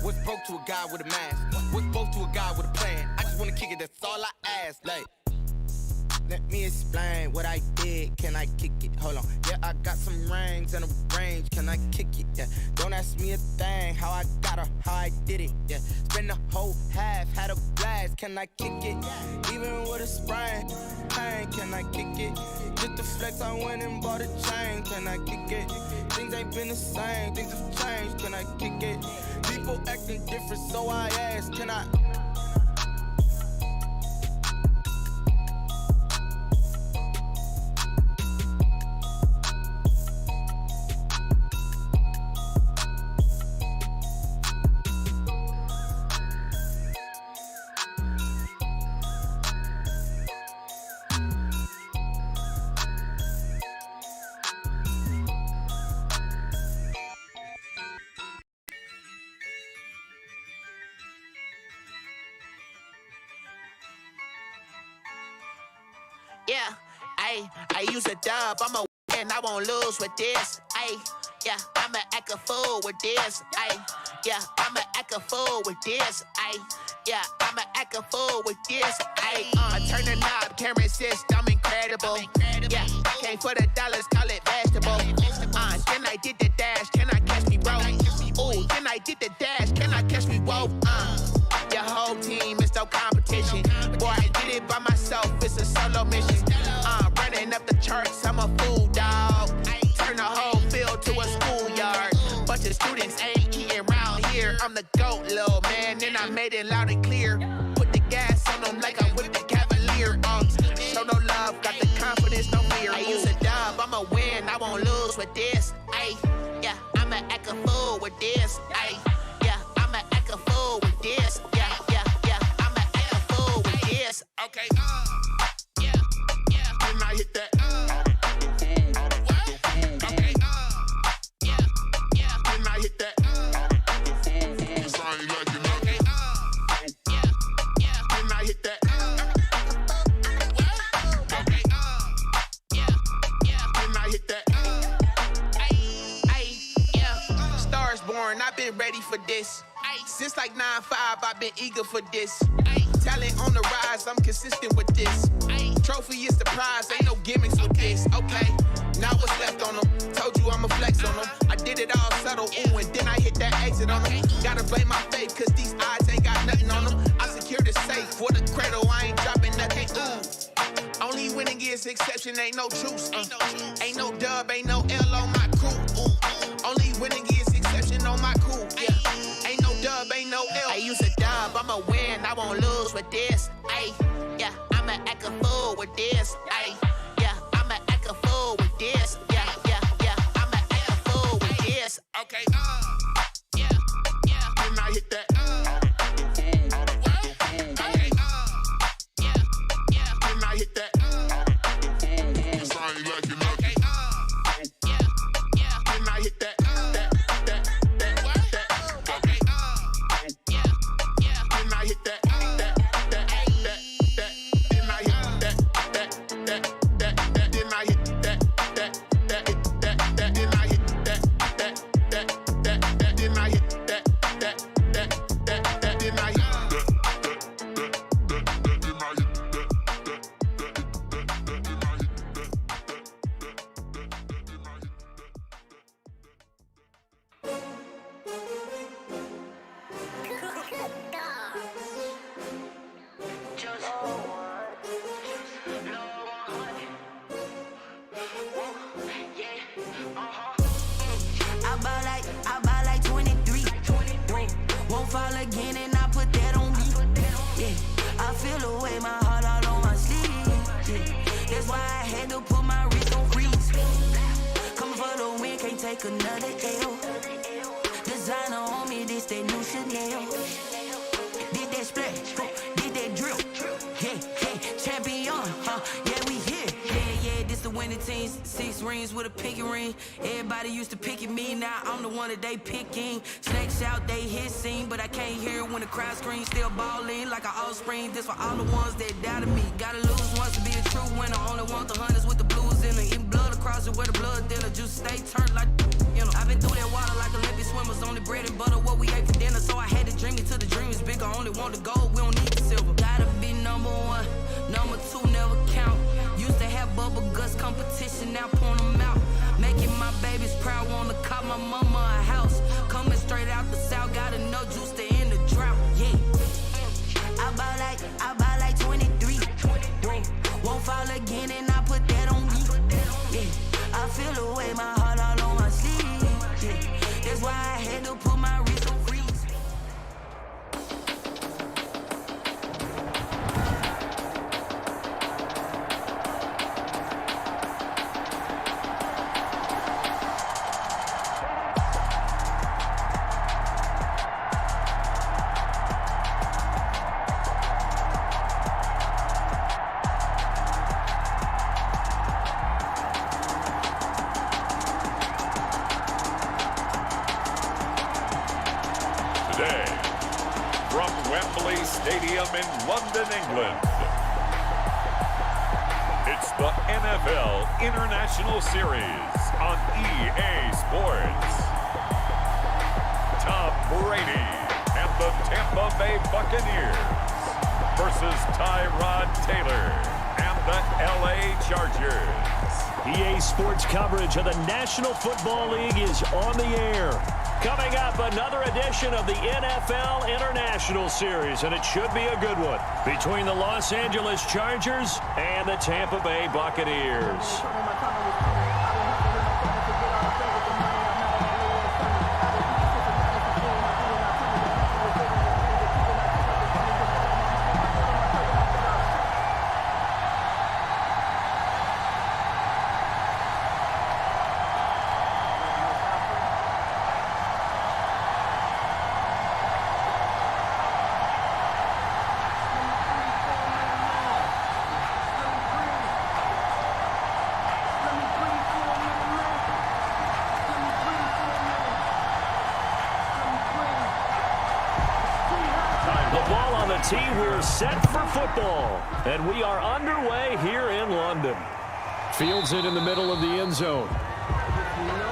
What's broke to a guy with a mask? What's broke to a guy with a plan? I just wanna kick it, that's all I ask. Like, let me explain what I did. Can I kick it? Hold on. Yeah, I got some rings and a range. Can I kick it? Yeah. Don't ask me a thing. How I got her, how I did it. Yeah. Spend the whole half, had a blast. Can I kick it? Even with a sprain. Pain, can I kick it? Just the flex, I went and bought a chain. Can I kick it? Things ain't been the same. Things have changed. Can I kick it? People acting different, so I ask. Can I? Yeah, I use a dub, I'm a win, I won't lose with this. Yeah, I'ma act a fool with this. Yeah, I'ma act a fool with this. Yeah, I'ma act a fool with this. I turn the knob, camera assist, I'm incredible. Yeah, came for the dollars, call it vegetable. Then I did the dash, can I catch me, bro? Ooh, then I did the dash, can I catch me, whoa? Your whole team is no competition. Boy, I did it by myself, it's a solo mission. Running up the charts, I'm a fool, dog. Turn the whole field to a schoolyard. Bunch of students ain't eating round here. I'm the GOAT, little man, and I made it loud and clear. Put the gas on them like I whipped the Cavalier. Show no love, got the confidence, no fear. I use a dub, I'ma win, I won't lose with this. Yeah, I'ma act a fool with this. Yeah, I'ma act a fool with this. Yeah, I'ma act a fool with this. Okay, yeah, can I hit that? Okay, yeah, can I hit that? Cause I ain't like it. Okay, yeah, can I hit that? Okay, yeah, can I hit that? Yeah, Stars born, I've been ready for this. Since like 9-5, I've been eager for this. Talent on the rise, I'm consistent with this. Trophy is the prize, ain't no gimmicks with this. Okay, now what's left on them? Told you I'ma flex on them. I did it all subtle, ooh, and then I hit that exit on them. Gotta blame my faith, cause these odds ain't got nothing on them. I secure the safe for the cradle, I ain't dropping nothing, ooh. Only winning is exception, ain't no truce. Ain't no dub, ain't no L on my crew. Ooh. Only winning is exception on my crew, yeah. Ain't no dub, ain't no L. I use a dub, I'ma win, I won't lose with this. Yeah, I'ma act a fool with this. Yeah, I'ma act a fool with this. Yeah, I'ma act a fool with this. Okay, yeah, can I hit that? Okay, yeah, can I hit that? Cause I ain't like it. Okay, yeah, can I hit that? I buy like 23. Won't fall again and I put that on me. Yeah, I feel the way, my heart all on my sleeve. Yeah, that's why I had to put my wrist on freeze. Coming for the win, can't take another L. Designer on me, this that new Chanel. Did that splash, did that drill. Yeah, champion, yeah, we here. Yeah, this the winning team. 6 rings with a pinky ring. Everybody used to pick at me, now I'm the one that they picking. Snakes out, they hit scene, but I can't hear it when the crowd screams. Still ballin' like an offspring. This for all the ones that doubted me. Gotta lose once to be a true winner. Only want the hunters with the blues in it. Eating blood across it where the blood thinner. Juice stay turned like, you know. I've been through that water like Olympic swimmers. Only bread and butter, what we ate for dinner. So I had only want the gold, we don't need the silver. Gotta be number one, number two never count. Used to have bubble guts competition, now point them out. Making my babies proud, wanna cop my mama a house. Coming straight out the south, gotta know juice to end the drought. Yeah, I buy like 23. Won't fall again, and I put that on me. Yeah, I feel the way, my heart all on my sleeve. Yeah, that's why I had to put my wrist on freeze. Today, from Wembley Stadium in London, England, it's the NFL International Series on EA Sports. Tom Brady and the Tampa Bay Buccaneers versus Tyrod Taylor and the LA Chargers. EA Sports coverage of the National Football League is on the air. Coming up, another edition of the NFL International Series, and it should be a good one, between the Los Angeles Chargers and the Tampa Bay Buccaneers. We're set for football, and we are underway here in London. Fields it in the middle of the end zone.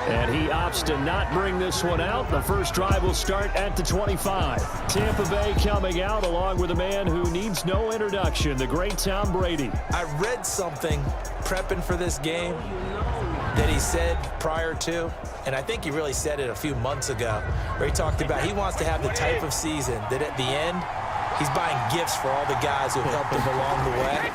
And he opts to not bring this one out. The first drive will start at the 25. Tampa Bay coming out along with a man who needs no introduction, the great Tom Brady. I read something prepping for this game that he said prior to, and I think he really said it a few months ago, where he talked about he wants to have the type of season that at the end, he's buying gifts for all the guys who have helped him along the way.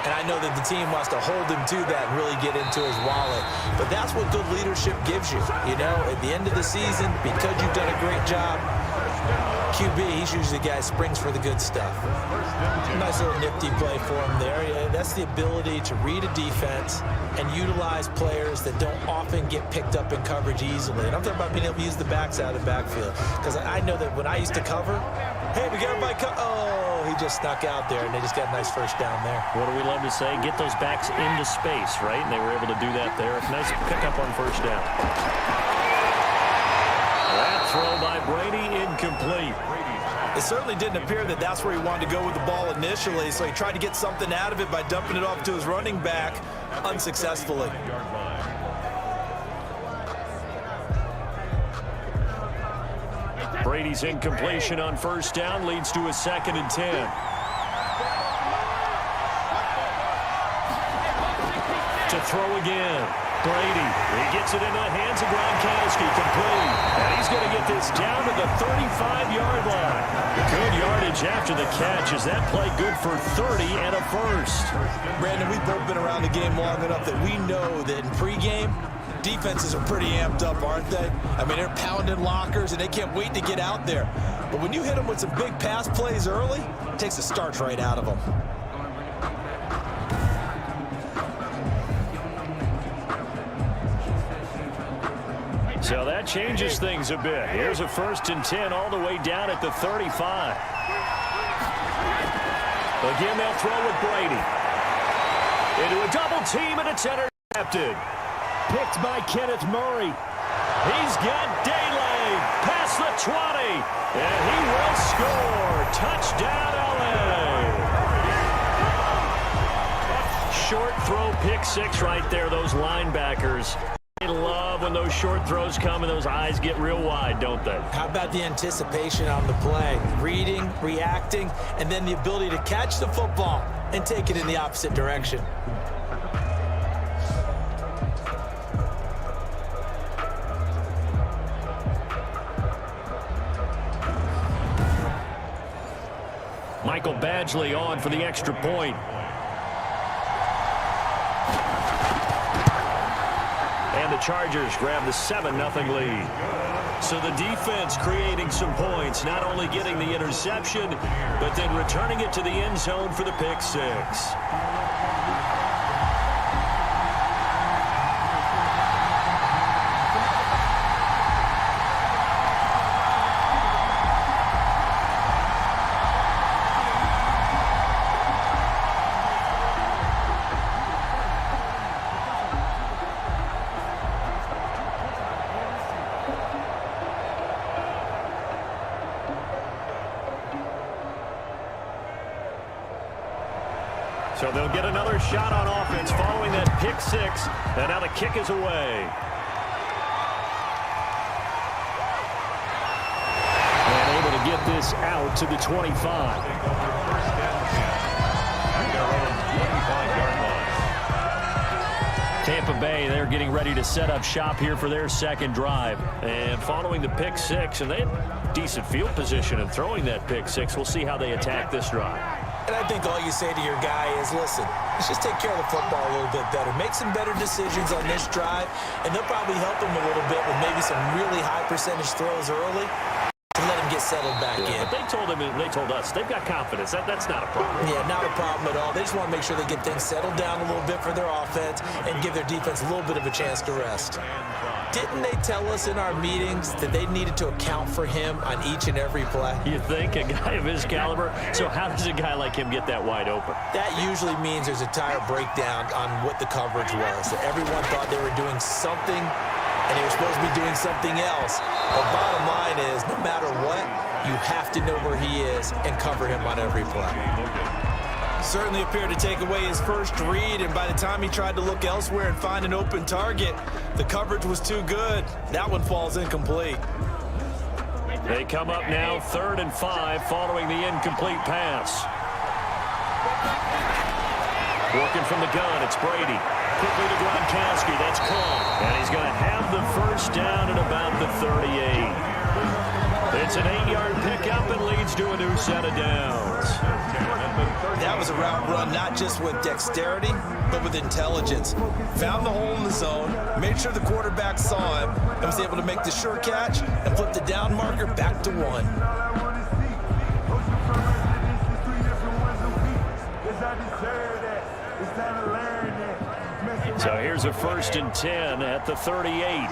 And I know that the team wants to hold him to that and really get into his wallet. But that's what good leadership gives you. You know, at the end of the season, because you've done a great job, QB, he's usually the guy who springs for the good stuff. Nice little nifty play for him there. Yeah, that's the ability to read a defense and utilize players that don't often get picked up in coverage easily. And I'm talking about being able to use the backs out of the backfield. Because I know that when I used to cover, hey, we got everybody oh, he just snuck out there, and they just got a nice first down there. What do we love to say? Get those backs into space, right? And they were able to do that there. Nice pickup on first down. That throw by Brady incomplete. It certainly didn't appear that that's where he wanted to go with the ball initially, so he tried to get something out of it by dumping it off to his running back unsuccessfully. Brady's incompletion on first down leads to a 2nd and 10. To throw again. Brady, he gets it into the hands of Gronkowski, complete. And he's going to get this down to the 35-yard line. Good yardage after the catch. Is that play good for 30 and a first? Brandon, we've both been around the game long enough that we know that in pregame, defenses are pretty amped up, aren't they? I mean, they're pounding lockers, and they can't wait to get out there. But when you hit them with some big pass plays early, it takes the starch right out of them. So that changes things a bit. Here's a 1st and 10 all the way down at the 35. Again, they'll throw with Brady. Into a double team, and it's intercepted. Picked by Kenneth Murray. He's got daylight past the 20, and he will score. Touchdown, LA. Short throw, pick six right there, those linebackers. They love when when those short throws come and those eyes get real wide, don't they? How about the anticipation on the play? Reading, reacting, and then the ability to catch the football and take it in the opposite direction. Michael Badgley on for the extra point. And the Chargers grab the 7-0 lead. So the defense creating some points, not only getting the interception, but then returning it to the end zone for the pick six. So they'll get another shot on offense following that pick six. And now the kick is away. And able to get this out to the 25. Tampa Bay, they're getting ready to set up shop here for their second drive. And following the pick six, and they had decent field position and throwing that pick six. We'll see how they attack this drive. And I think all you say to your guy is, listen, let's just take care of the football a little bit better. Make some better decisions on this drive, and they'll probably help him a little bit with maybe some really high percentage throws early to let him get settled back in. But they told us, they've got confidence. That's not a problem. Yeah, not a problem at all. They just want to make sure they get things settled down a little bit for their offense and give their defense a little bit of a chance to rest. Didn't they tell us in our meetings that they needed to account for him on each and every play? You think, a guy of his caliber? So how does a guy like him get that wide open? That usually means there's a tire breakdown on what the coverage was. That everyone thought they were doing something, and they were supposed to be doing something else. But bottom line is, no matter what, you have to know where he is and cover him on every play. Certainly appeared to take away his first read, and by the time he tried to look elsewhere and find an open target, the coverage was too good. That one falls incomplete. They come up now 3rd and 5 following the incomplete pass. Working from the gun, it's Brady. Quickly to Gronkowski, that's caught. And he's going to have the first down at about the 38. It's an 8-yard pickup and leads to a new set of downs. That was a route run not just with dexterity, but with intelligence. Found the hole in the zone, made sure the quarterback saw him, and was able to make the sure catch and flip the down marker back to 1. So here's a 1st and 10 at the 38.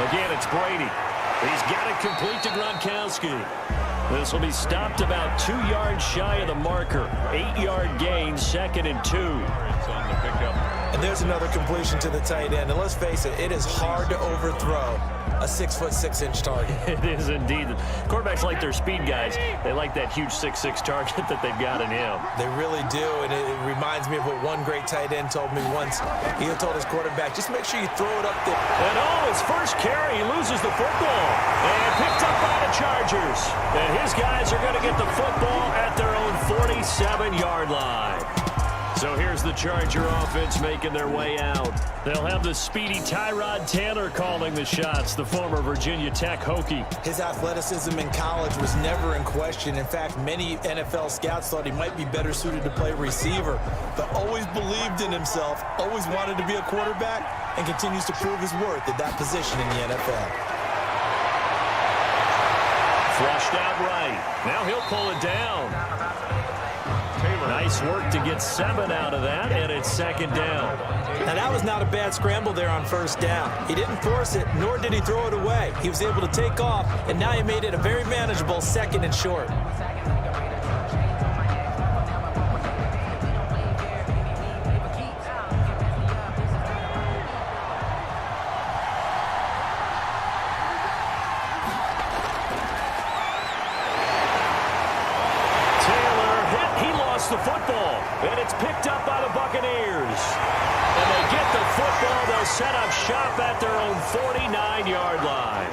Again, it's Brady. He's got it complete to Gronkowski. This will be stopped about 2 yards shy of the marker. 8-yard gain, 2nd and 2. And there's another completion to the tight end. And let's face it, it is hard to overthrow a 6'6" target. It is indeed. Quarterbacks like their speed guys. They like that huge 6'6" target that they've got in him. They really do, and it reminds me of what one great tight end told me once. He told his quarterback, just make sure you throw it up there. And his first carry, he loses the football. And picked up by the Chargers. And his guys are going to get the football at their own 47-yard line. So here's the Charger offense making their way out. They'll have the speedy Tyrod Taylor calling the shots, the former Virginia Tech Hokie. His athleticism in college was never in question. In fact, many NFL scouts thought he might be better suited to play receiver, but always believed in himself, always wanted to be a quarterback, and continues to prove his worth at that position in the NFL. Flushed out right. Now he'll pull it down. Nice work to get 7 out of that, and it's 2nd down. Now, that was not a bad scramble there on 1st down. He didn't force it, nor did he throw it away. He was able to take off, and now he made it a very manageable 2nd and short. The football, and it's picked up by the Buccaneers. set up shop at their own 49-yard line.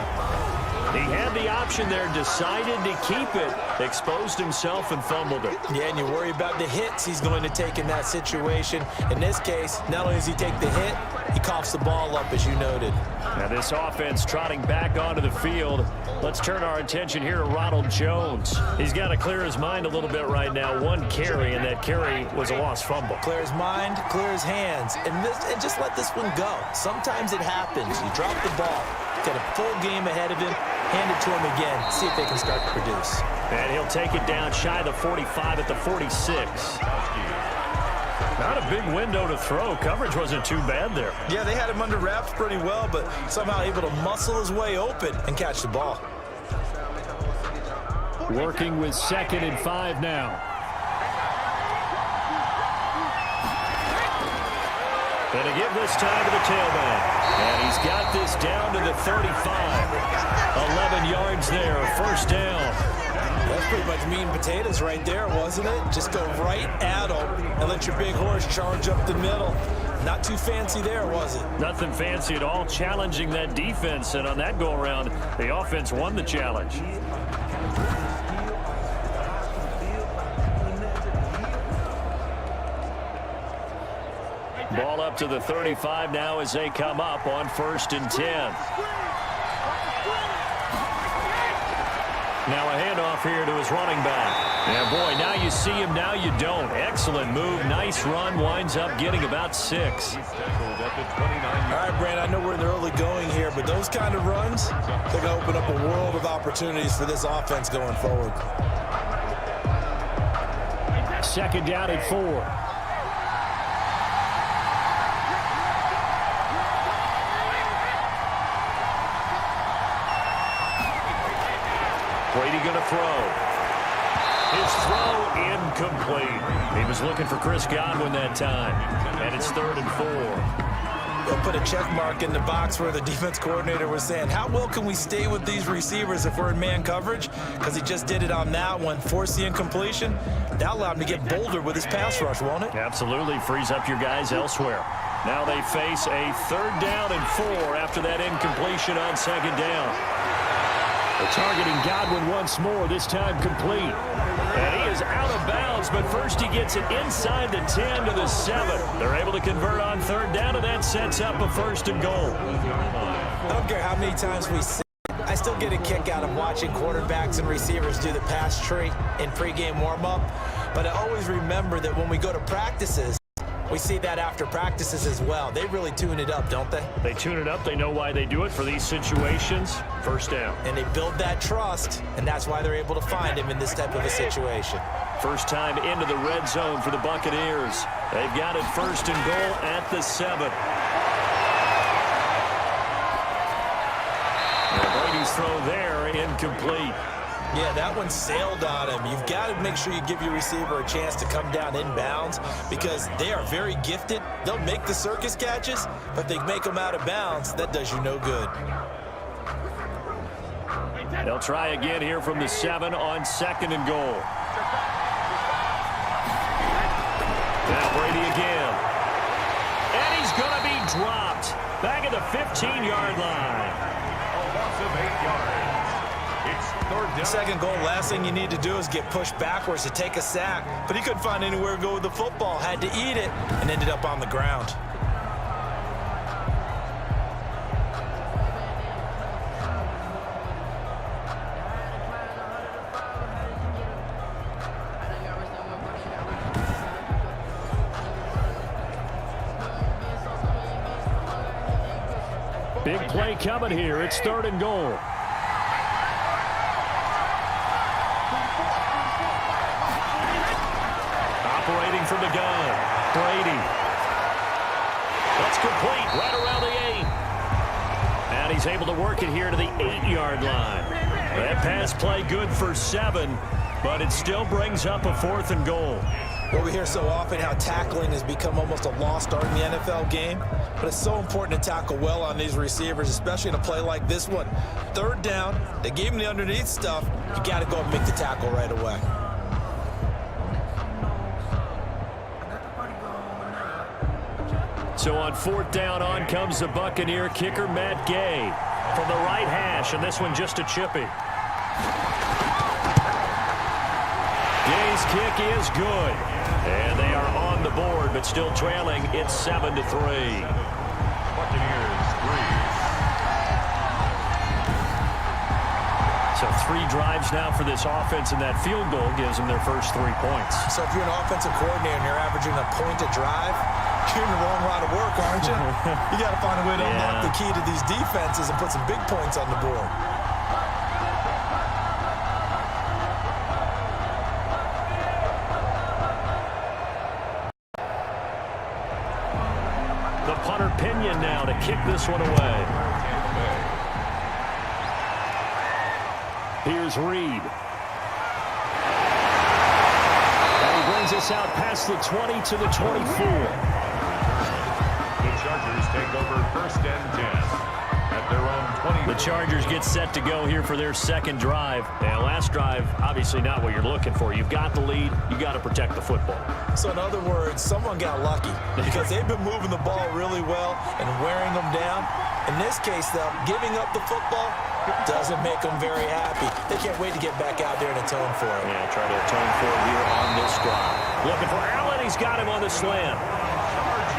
He had the option there, decided to keep it, exposed himself and fumbled it. Yeah, and you worry about the hits he's going to take in that situation. In this case, not only does he take the hit, he coughs the ball up, as you noted. Now this offense trotting back onto the field. Let's turn our attention here to Ronald Jones. He's got to clear his mind a little bit right now. One carry, and that carry was a lost fumble. Clear his mind, clear his hands, and just let this one go. Sometimes it happens. You drop the ball, got a full game ahead of him, hand it to him again, see if they can start to produce. And he'll take it down shy of the 45 at the 46. Not a big window to throw. Coverage wasn't too bad there. Yeah, they had him under wraps pretty well, but somehow able to muscle his way open and catch the ball. Working with 2nd and 5 now. And to give this time to the tailback. And he's got this down to the 35. 11 yards there, first down. That's pretty much meat and potatoes right there, wasn't it? Just go right at him and let your big horse charge up the middle. Not too fancy there, was it? Nothing fancy at all, challenging that defense. And on that go-around, the offense won the challenge. Ball up to the 35 now as they come up on 1st and 10. Now a handoff here to his running back. And boy, now you see him, now you don't. Excellent move, nice run, winds up getting about 6. All right, Brand, I know we're in the early going here, but those kind of runs, they're going to open up a world of opportunities for this offense going forward. 2nd down at 4. Brady going to throw. His throw incomplete. He was looking for Chris Godwin that time. And it's 3rd and 4. They'll put a check mark in the box where the defense coordinator was saying, how well can we stay with these receivers if we're in man coverage? Because he just did it on that one, forced the incompletion. That allowed him to get bolder with his pass rush, won't it? Absolutely, frees up your guys elsewhere. Now they face a 3rd down and 4 after that incompletion on 2nd down. Targeting Godwin once more, this time complete. And he is out of bounds, but first he gets it inside the 10 to the 7. They're able to convert on 3rd down, and that sets up a 1st and goal. I don't care how many times we see it. I still get a kick out of watching quarterbacks and receivers do the pass tree in pregame warm-up. But I always remember that when we go to practices, we see that after practices as well. They really tune it up, don't they? They tune it up. They know why they do it for these situations. 1st down. And they build that trust, and that's why they're able to find him in this type of a situation. First time into the red zone for the Buccaneers. They've got it 1st and goal at the 7. And Brady's throw there, incomplete. Yeah, that one sailed on him. You've got to make sure you give your receiver a chance to come down inbounds because they are very gifted. They'll make the circus catches, but if they make them out of bounds, that does you no good. They'll try again here from the 7 on 2nd and goal. Now Brady again. And he's going to be dropped. Back at the 15-yard line. A loss of 8 yards. It's 3rd down. 2nd goal, last thing you need to do is get pushed backwards to take a sack. But he couldn't find anywhere to go with the football. Had to eat it and ended up on the ground. Big play coming here. It's 3rd and goal. Operating from the gun. Brady. That's complete right around the 8. And he's able to work it here to the 8-yard line. That pass play good for 7, but it still brings up a 4th and goal. Well, we hear so often how tackling has become almost a lost art in the NFL game, but it's so important to tackle well on these receivers, especially in a play like this one. 3rd down, they gave him the underneath stuff. You got to go and make the tackle right away. So on 4th down, on comes the Buccaneer kicker, Matt Gay, from the right hash, and this one just a chippy. Gay's kick is good. And they are on the board, but still trailing. It's 7-3. Buccaneers 3. So 3 drives now for this offense, and that field goal gives them their first 3 points. So if you're an offensive coordinator and you're averaging a point a drive, you're in the wrong line of work, aren't you? You got to find a way to unlock the key to these defenses and put some big points on the board. The punter Pinion now to kick this one away. Here's Reed. And he brings us out past the 20 to the 24. The Chargers take over 1st and 10 at their own 20. The Chargers get set to go here for their second drive. And last drive, obviously not what you're looking for. You've got the lead. You got to protect the football. So in other words, someone got lucky because they've been moving the ball really well and wearing them down. In this case, though, giving up the football doesn't make them very happy. They can't wait to get back out there and atone for it. Yeah, try to atone for it here on this drive. Looking for Allen. He's got him on the slant.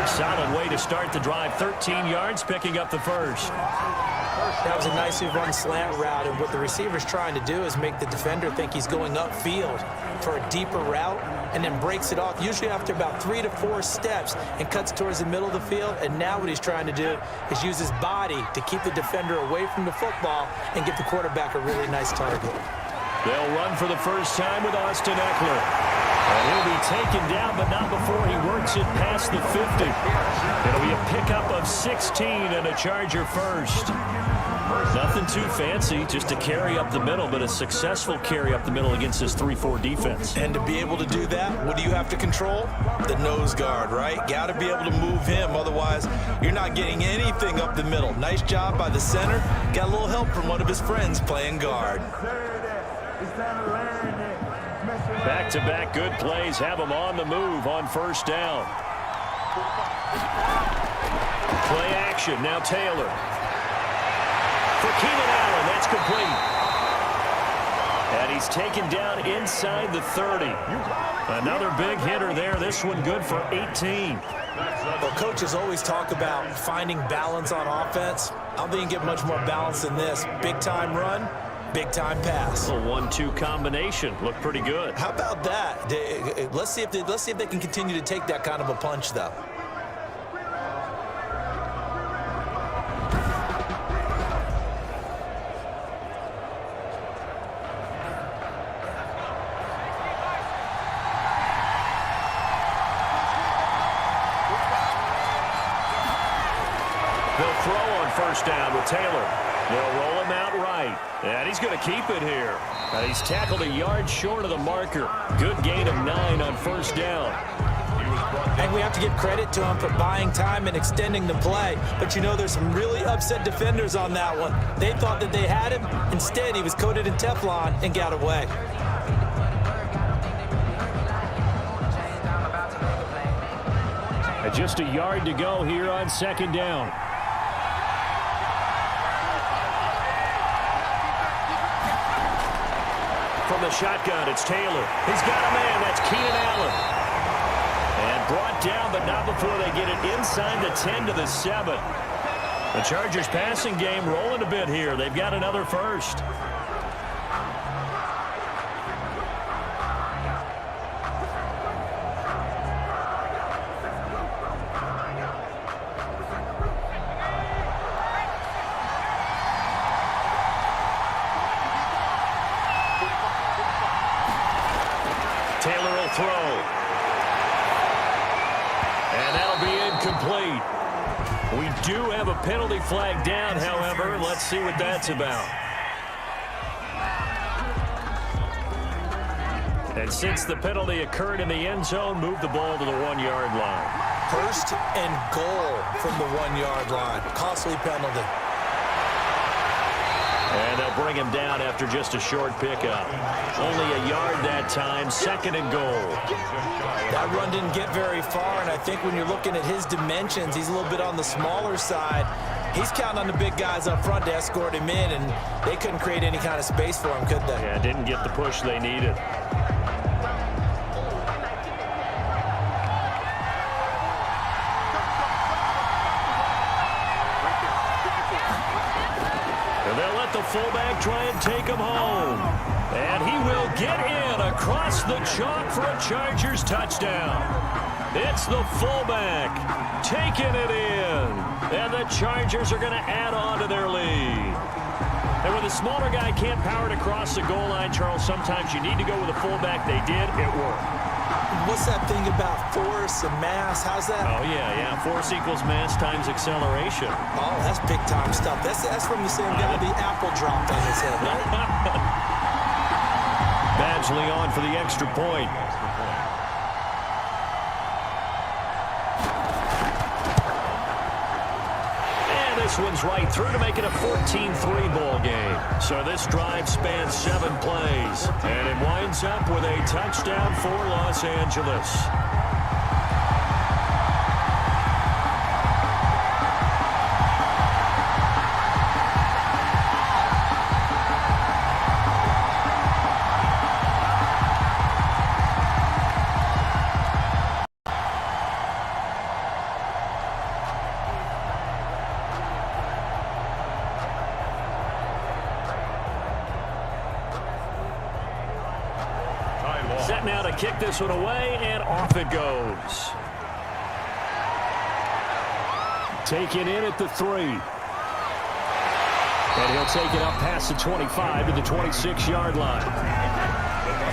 Solid way to start the drive. 13 yards, picking up the first. That was a nicely run slant route, and what the receiver's trying to do is make the defender think he's going upfield for a deeper route, and then breaks it off, usually after about 3 to 4 steps, and cuts towards the middle of the field. And now what he's trying to do is use his body to keep the defender away from the football and give the quarterback a really nice target. They'll run for the first time with Austin Eckler. And he'll be taken down, but not before he works it past the 50. It'll be a pickup of 16 and a Charger first. Nothing too fancy, just a carry up the middle, but a successful carry up the middle against this 3-4 defense. And to be able to do that, what do you have to control? The nose guard, right? Got to be able to move him, otherwise you're not getting anything up the middle. Nice job by the center. Got a little help from one of his friends playing guard. Back-to-back good plays have him on the move on 1st down. Play action, now Taylor. For Keenan Allen, that's complete. And he's taken down inside the 30. Another big hitter there. This one good for 18. Well, coaches always talk about finding balance on offense. I don't think you can get much more balance than this. Big-time run, big-time pass. A 1-2 combination. Looked pretty good. How about that? Let's see if they can continue to take that kind of a punch, though. They'll throw on 1st down with Taylor. They'll roll him out right. And he's going to keep it here. And he's tackled a yard short of the marker. Good gain of 9 on 1st down. And we have to give credit to him for buying time and extending the play. But you know, there's some really upset defenders on that one. They thought that they had him. Instead, he was coated in Teflon and got away. And just a yard to go here on 2nd down. From the shotgun, it's Taylor. He's got a man. That's Keenan Allen. And brought down, but not before they get it inside the 10 to the 7. The Chargers passing game rolling a bit here. They've got another first. Taylor will throw. And that'll be incomplete. We do have a penalty flag down, however. Let's see what that's about. And since the penalty occurred in the end zone, move the ball to the 1-yard line. 1st and goal from the 1-yard line. Costly penalty. And they'll bring him down after just a short pickup. Only a yard that time, 2nd and goal. That run didn't get very far, and I think when you're looking at his dimensions, he's a little bit on the smaller side. He's counting on the big guys up front to escort him in, and they couldn't create any kind of space for him, could they? Yeah, didn't get the push they needed. They'll let the fullback try and take him home. And he will get in across the chalk for a Chargers touchdown. It's the fullback taking it in. And the Chargers are going to add on to their lead. And when the smaller guy can't power it across the goal line, Charles, sometimes you need to go with a fullback. They did. It worked. What's that thing about force and mass? How's that? Oh, yeah. Force equals mass times acceleration. Oh, that's big-time stuff. That's from the same guy the apple dropped on his head, right? Badgley on for the extra point. And this one's right through to make it a 14-3 ball game. So this drive spans 7 plays. And it winds up with a touchdown for Los Angeles. Set now to kick this one away, and off it goes. Taken in at the 3. And he'll take it up past the 25 to the 26-yard line.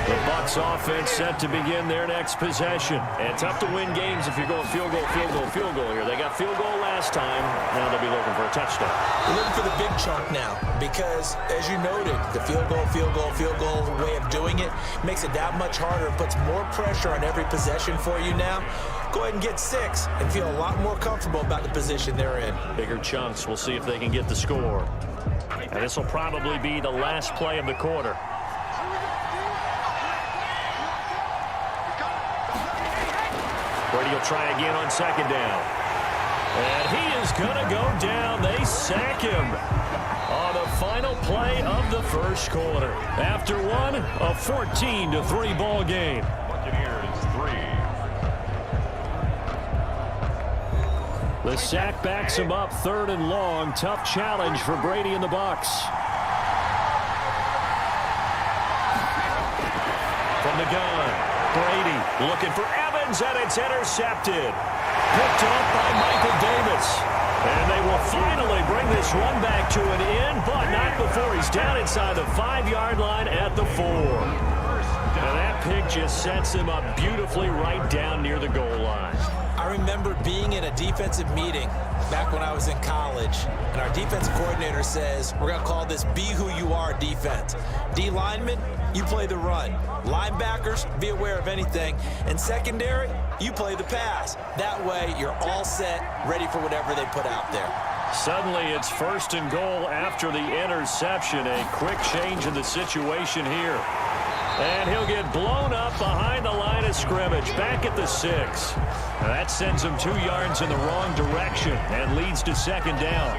The Bucs offense set to begin their next possession. And tough to win games if you're going field goal here. They got field goal last time. Now they'll be looking for a touchdown. We're looking for the big chunk now because, as you noted, the field goal way of doing it makes it that much harder and puts more pressure on every possession for you now. Go ahead and get 6 and feel a lot more comfortable about the position they're in. Bigger chunks. We'll see if they can get the score. And this will probably be the last play of the quarter. Brady will try again on 2nd down. And he is going to go down. They sack him on the final play of the first quarter. After one, a 14-3 ball game. Buccaneers 3. The sack backs him up 3rd and long. Tough challenge for Brady and the Bucs. From the gun, Brady looking for Evans, and it's intercepted. Picked off by Michael Davis. And they will finally bring this run back to an end, but not before he's down inside the 5-yard line at the 4. And that pick just sets him up beautifully right down near the goal line. I remember being in a defensive meeting back when I was in college, and our defensive coordinator says, we're going to call this Be Who You Are defense. D linemen, you play the run. Linebackers, be aware of anything. And secondary, you play the pass. That way, you're all set, ready for whatever they put out there. Suddenly, it's 1st and goal after the interception. A quick change in the situation here. And he'll get blown up behind the line of scrimmage, back at the 6. Now that sends him 2 yards in the wrong direction and leads to 2nd down.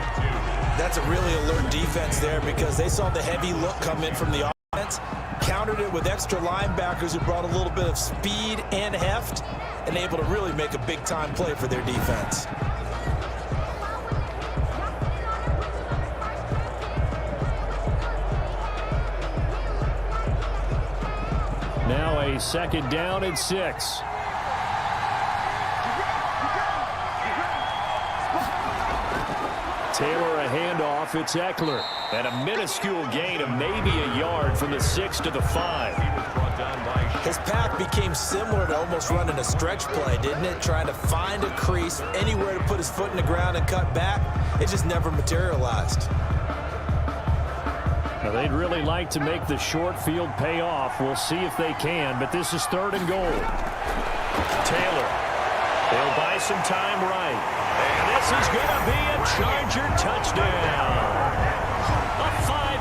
That's a really alert defense there because they saw the heavy look come in from the offense, countered it with extra linebackers who brought a little bit of speed and heft, and able to really make a big-time play for their defense. Now a 2nd down and 6. Taylor a handoff. It's Eckler. And a minuscule gain of maybe a yard from the 6 to the 5. His path became similar to almost running a stretch play, didn't it? Trying to find a crease, anywhere to put his foot in the ground and cut back. It just never materialized. Now they'd really like to make the short field pay off. We'll see if they can, but this is 3rd and goal. Taylor. They'll buy some time right. And this is going to be a Charger touchdown. A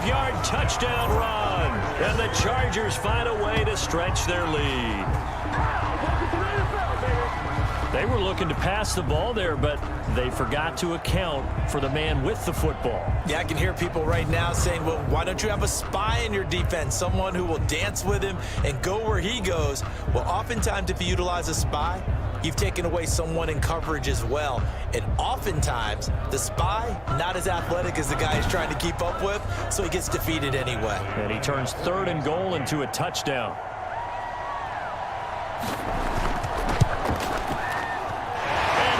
5-yard touchdown run. And the Chargers find a way to stretch their lead. They were looking to pass the ball there, but they forgot to account for the man with the football. Yeah, I can hear people right now saying, well, why don't you have a spy in your defense, someone who will dance with him and go where he goes? Well, oftentimes if you utilize a spy, you've taken away someone in coverage as well. And oftentimes, the spy, not as athletic as the guy he's trying to keep up with, so he gets defeated anyway. And he turns 3rd and goal into a touchdown.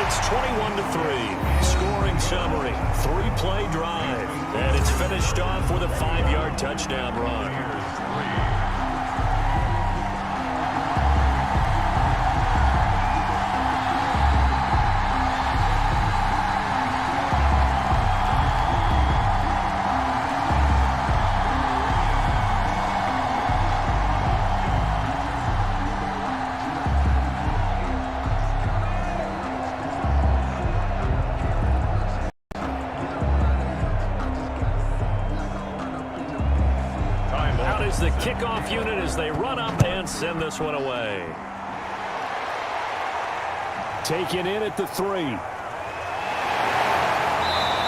It's 21-3. Scoring summary. 3-play drive. And it's finished off with a 5-yard touchdown run. The kickoff unit as they run up and send this one away. Taken in at the 3.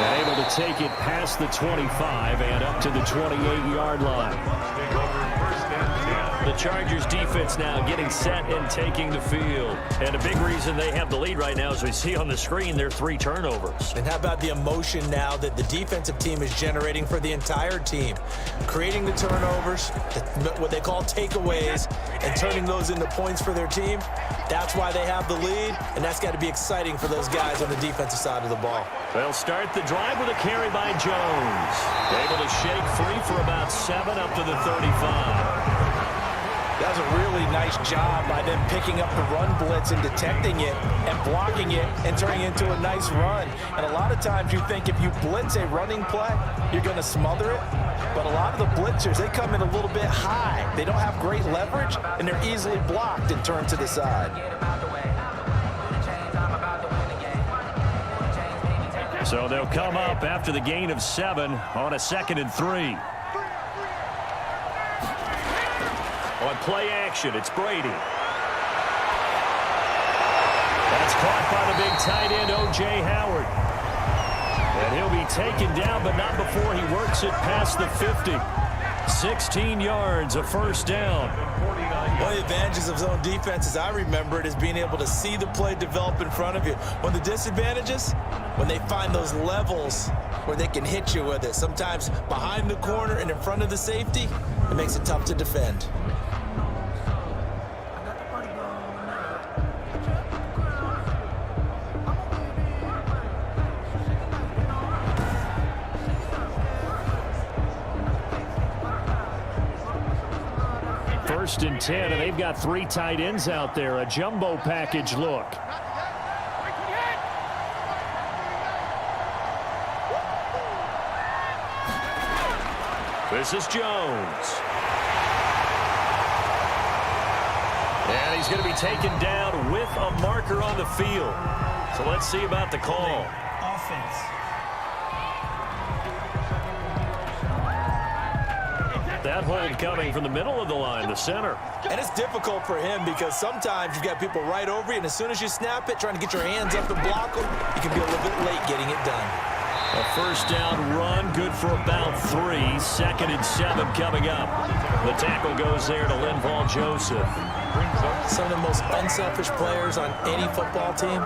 And able to take it past the 25 and up to the 28-yard line. The Chargers defense now getting set and taking the field. And a big reason they have the lead right now, as we see on the screen, their 3 turnovers. And how about the emotion now that the defensive team is generating for the entire team? Creating the turnovers, what they call takeaways, and turning those into points for their team. That's why they have the lead, and that's got to be exciting for those guys on the defensive side of the ball. They'll start the drive with a carry by Jones. Able to shake free for about 7 up to the 35. That was a really nice job by them picking up the run blitz and detecting it and blocking it and turning it into a nice run. And a lot of times you think if you blitz a running play, you're going to smother it. But a lot of the blitzers, they come in a little bit high. They don't have great leverage, and they're easily blocked and turned to the side. So they'll come up after the gain of 7 on a 2nd and 3. On play action, it's Brady. That's caught by the big tight end, O.J. Howard. And he'll be taken down, but not before he works it past the 50. 16 yards, a first down. One of the advantages of zone defense, as I remember it, is being able to see the play develop in front of you. One of the disadvantages, when they find those levels where they can hit you with it, sometimes behind the corner and in front of the safety, it makes it tough to defend. First and 10, and they've got 3 tight ends out there. A jumbo package look. This is Jones. And he's going to be taken down with a marker on the field. So let's see about the call. Offense. That hold coming from the middle of the line, the center. And it's difficult for him because sometimes you've got people right over you, and as soon as you snap it, trying to get your hands up and block them, you can be a little bit late getting it done. A first down run, good for about 3. 2nd and 7 coming up. The tackle goes there to Linval Joseph. Some of the most unselfish players on any football team,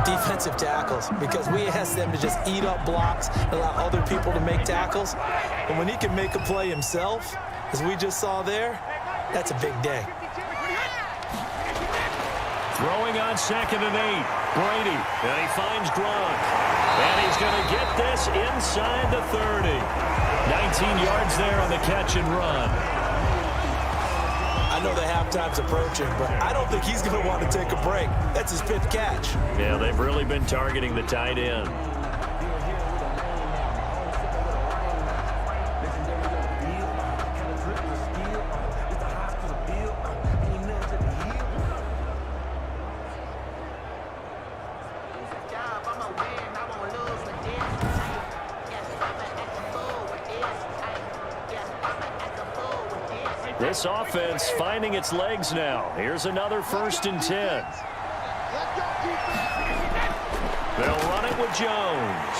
defensive tackles, because we ask them to just eat up blocks and allow other people to make tackles. And when he can make a play himself, as we just saw there, that's a big day. Throwing on 2nd and 8. Brady, and he finds Gronk. And he's going to get this inside the 30. 19 yards there on the catch and run. I know the halftime's approaching, but I don't think he's going to want to take a break. That's his 5th catch. Yeah, they've really been targeting the tight end. This offense finding its legs now. Here's another 1st and 10. They'll run it with Jones.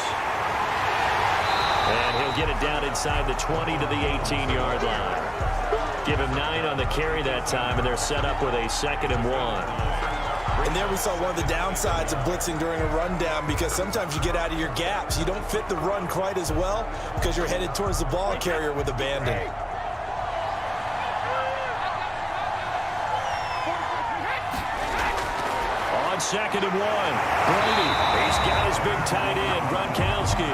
And he'll get it down inside the 20 to the 18-yard line. Give him 9 on the carry that time, and they're set up with a 2nd and 1. And there we saw one of the downsides of blitzing during a rundown, because sometimes you get out of your gaps. You don't fit the run quite as well because you're headed towards the ball carrier with abandon. On 2nd and 1, Brady. He's got his big tight end, Gronkowski.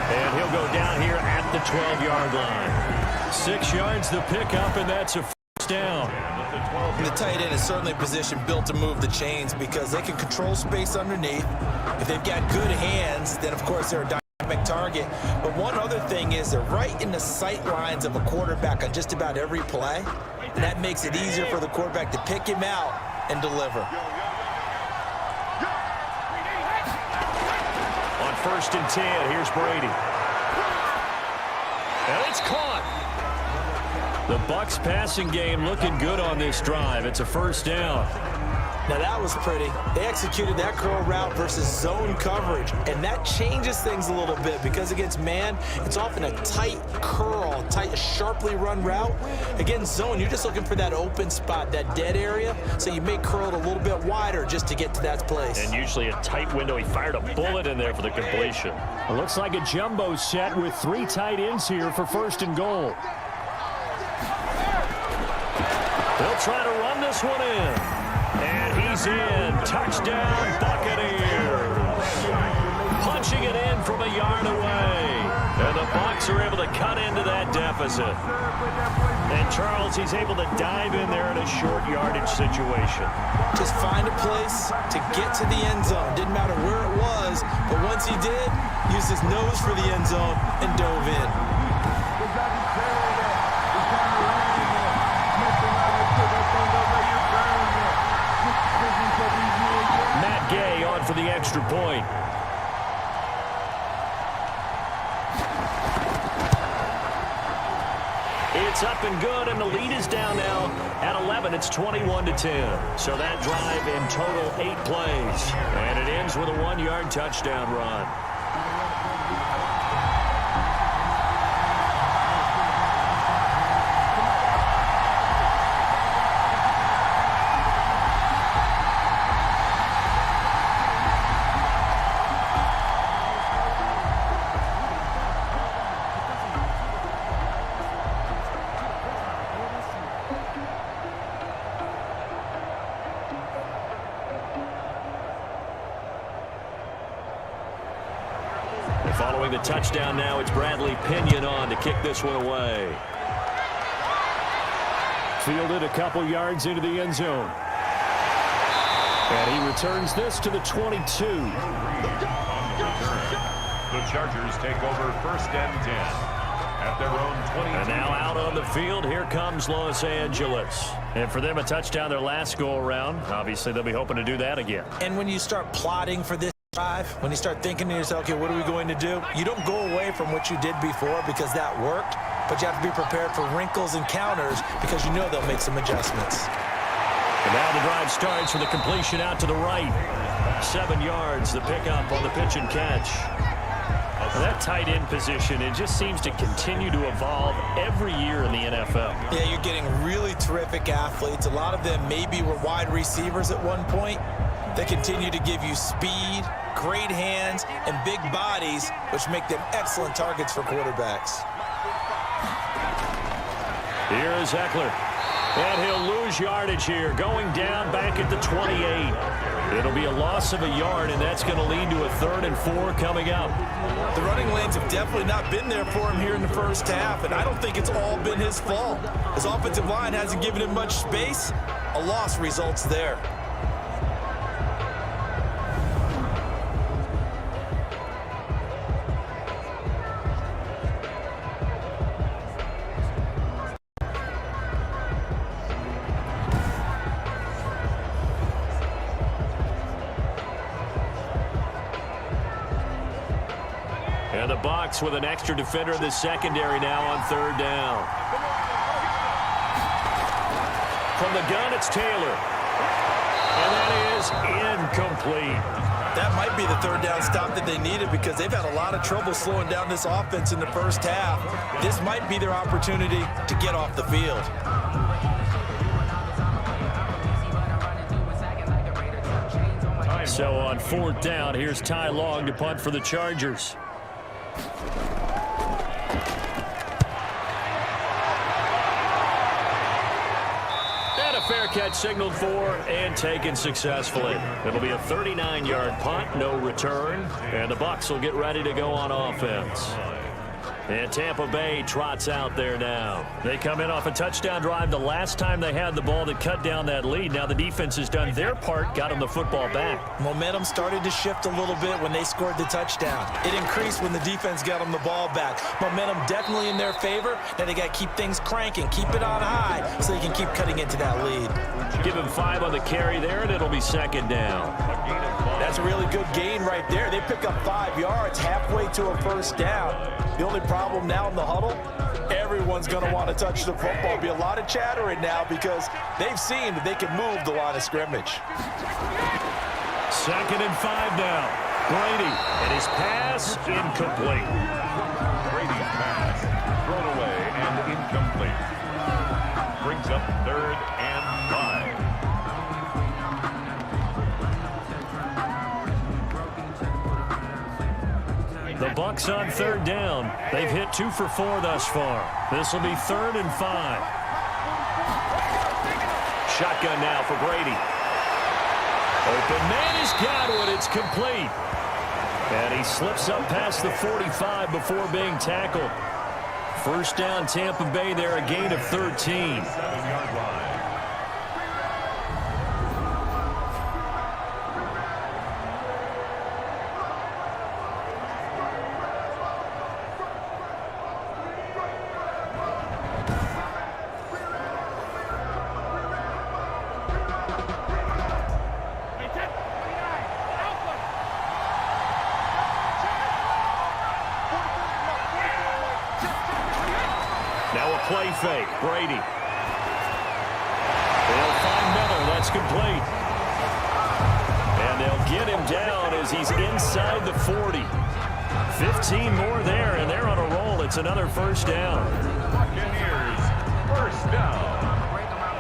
And he'll go down here at the 12-yard line. 6 yards the pickup, and that's a 1st down. And the tight end is certainly a position built to move the chains because they can control space underneath. If they've got good hands, then of course they're a dynamic target. But one other thing is they're right in the sight lines of a quarterback on just about every play. And that makes it easier for the quarterback to pick him out and deliver. On 1st and 10, here's Brady. And it's caught. The Bucs passing game looking good on this drive. It's a 1st down. Now that was pretty. They executed that curl route versus zone coverage, and that changes things a little bit because against man, it's often a tight curl, tight, sharply run route. Against zone, you're just looking for that open spot, that dead area, so you may curl it a little bit wider just to get to that place. And usually a tight window. He fired a bullet in there for the completion. It looks like a jumbo set with 3 tight ends here for 1st and goal. They'll try to run this one in. And he's in. Touchdown, Buccaneers. Punching it in from a yard away. And the Bucs are able to cut into that deficit. And Charles, he's able to dive in there in a short yardage situation. Just find a place to get to the end zone. Didn't matter where it was, but once he did, used his nose for the end zone and dove in. Matt Gay on for the extra point. It's up and good, and the lead is down now at 11. It's 21-10. So that drive in total 8 plays. And it ends with a 1-yard touchdown run. Following the touchdown now, it's Bradley Pinion on to kick this one away. Fielded a couple yards into the end zone. And he returns this to the 22. The Chargers take over 1st and 10 at their own 22. And now out on the field, here comes Los Angeles. And for them, a touchdown their last go-around. Obviously, they'll be hoping to do that again. And when you start plotting for this drive, when you start thinking to yourself, okay, what are we going to do? You don't go away from what you did before because that worked, but you have to be prepared for wrinkles and counters because you know they'll make some adjustments. And now the drive starts with a completion out to the right. 7 yards, the pickup on the pitch and catch. Well, that tight end position, it just seems to continue to evolve every year in the NFL. Yeah, you're getting really terrific athletes. A lot of them maybe were wide receivers at one point. They continue to give you speed, great hands, and big bodies, which make them excellent targets for quarterbacks. Here's Eckler. And he'll lose yardage here, going down back at the 28. It'll be a loss of a yard, and that's going to lead to a 3rd and 4 coming up. The running lanes have definitely not been there for him here in the first half, and I don't think it's all been his fault. His offensive line hasn't given him much space. A loss results there. And the Bucs with an extra defender in the secondary now on 3rd down. From the gun, it's Taylor. And that is incomplete. That might be the third down stop that they needed because they've had a lot of trouble slowing down this offense in the first half. This might be their opportunity to get off the field. So on fourth down, here's Ty Long to punt for the Chargers. Fair catch signaled for and taken successfully. It'll be a 39-yard punt, no return, and the Bucs will get ready to go on offense. And Tampa Bay trots out there now. They come in off a touchdown drive the last time they had the ball that cut down that lead. Now the defense has done their part, got them the football back. Momentum started to shift a little bit when they scored the touchdown. It increased when the defense got them the ball back. Momentum definitely in their favor. Now they got to keep things cranking, keep it on high so they can keep cutting into that lead. Give him 5 on the carry there, and it'll be second down. That's a really good gain right there. They pick up 5 yards halfway to a first down. The only problem now in the huddle, everyone's going to want to touch the football. There'll be a lot of chattering now because they've seen that they can move the line of scrimmage. 2nd and 5 now. Brady, and his pass incomplete. Brady's pass thrown away and incomplete. Brings up 3rd and 5. The Bucs on 3rd down. They've hit 2 for 4 thus far. This will be 3rd and 5. Shotgun now for Brady. Open man is Godwin. It's complete. And he slips up past the 45 before being tackled. First down Tampa Bay there, a gain of 13. Now a play fake. Brady. They'll find Miller. That's complete. And they'll get him down as he's inside the 40. 15 more there, and they're on a roll. It's another first down. Buccaneers, first down.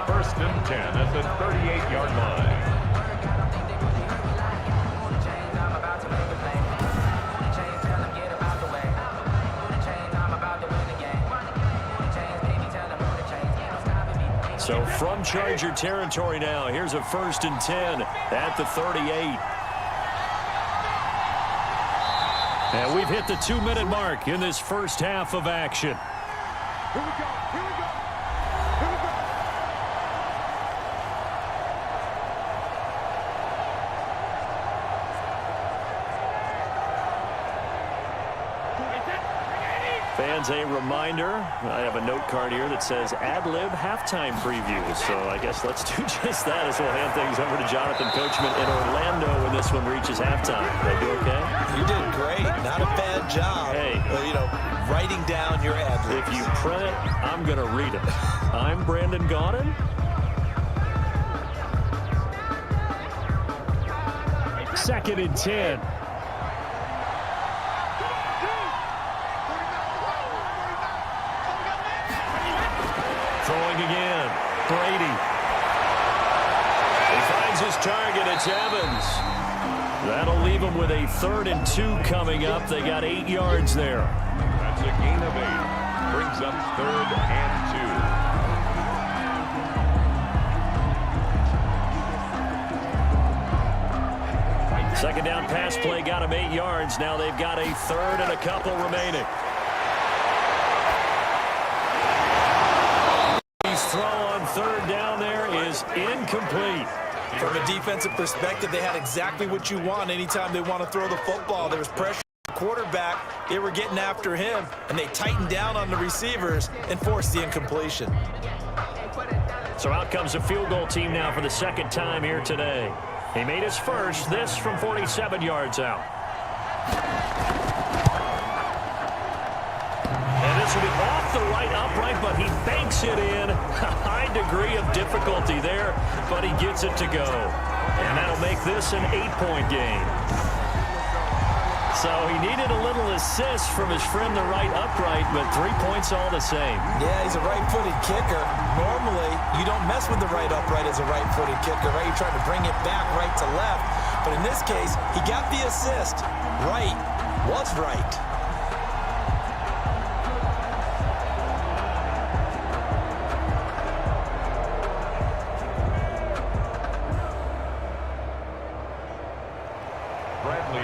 1st and 10 at the 38-yard line. So from Charger territory now, here's a 1st and 10 at the 38. And we've hit the 2-minute mark in this first half of action. Here we go. Here we go. Here we go. Fans, a reminder, I have a note card here that says ad-lib halftime preview. So I guess let's do just that as we'll hand things over to Jonathan Coachman in Orlando when this one reaches halftime. Did I do okay? You did great. Not a bad job. Hey. Writing down your ad-libs. If you print it, I'm going to read it. I'm Brandon Gaudin. Second and 10. Throwing again. Brady. He finds his target. It's Evans. That'll leave him with a 3rd and 2 coming up. They got 8 yards there. That's a gain of 8. Brings up 3rd and 2. Second down pass play got him 8 yards. Now they've got a 3rd and a couple remaining. His throw on 3rd down there is incomplete. From a defensive perspective, they had exactly what you want anytime they want to throw the football. There was pressure on the quarterback. They were getting after him, and they tightened down on the receivers and forced the incompletion. So out comes a field goal team now for the 2nd time here today. He made his first, this from 47 yards out. And this will be off the right upright, but he banks it in. A high degree of difficulty there, but he gets it to go. And that'll make this an 8-point game. So he needed a little assist from his friend the right upright, but 3 points all the same. Yeah, he's a right-footed kicker. Normally, you don't mess with the right upright as a right-footed kicker, right? You're trying to bring it back right to left. But in this case, he got the assist. Right was right.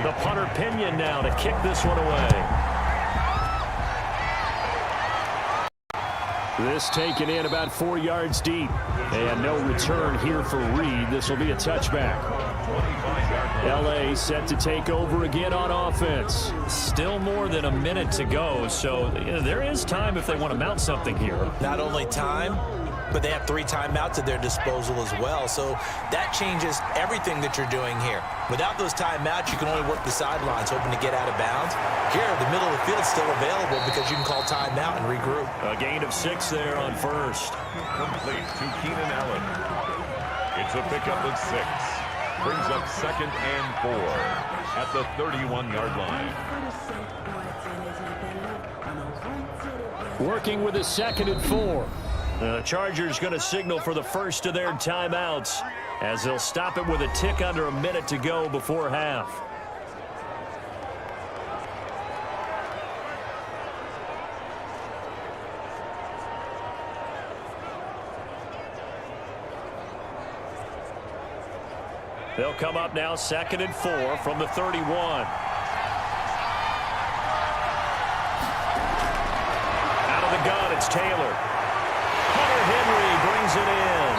The punter Pinion now to kick this one away. This taken in about 4 yards deep. And no return here for Reed. This will be a touchback. LA set to take over again on offense. Still more than a minute to go, so there is time if they want to mount something here. Not only time, but they have 3 timeouts at their disposal as well. So that changes everything that you're doing here. Without those timeouts, you can only work the sidelines, hoping to get out of bounds. Here, the middle of the field is still available because you can call timeout and regroup. A gain of 6 there on first. Complete to Keenan Allen. It's a pickup of 6. Brings up 2nd and 4 at the 31-yard line. Working with a 2nd and 4. The Chargers going to signal for the first of their timeouts as they'll stop it with a tick under a minute to go before half. They'll come up now 2nd and 4 from the 31. Out of the gun, it's Taylor. Henry brings it in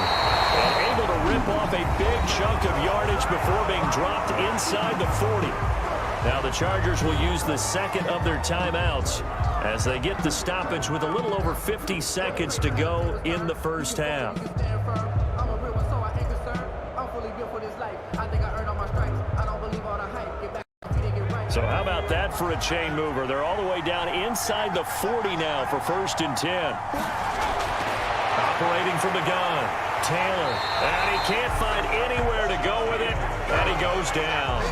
and able to rip off a big chunk of yardage before being dropped inside the 40. Now the Chargers will use the 2nd of their timeouts as they get the stoppage with a little over 50 seconds to go in the first half. So how about that for a chain mover? They're all the way down inside the 40 now for 1st and 10. Operating from the gun, Taylor, and he can't find anywhere to go with it, and he goes down.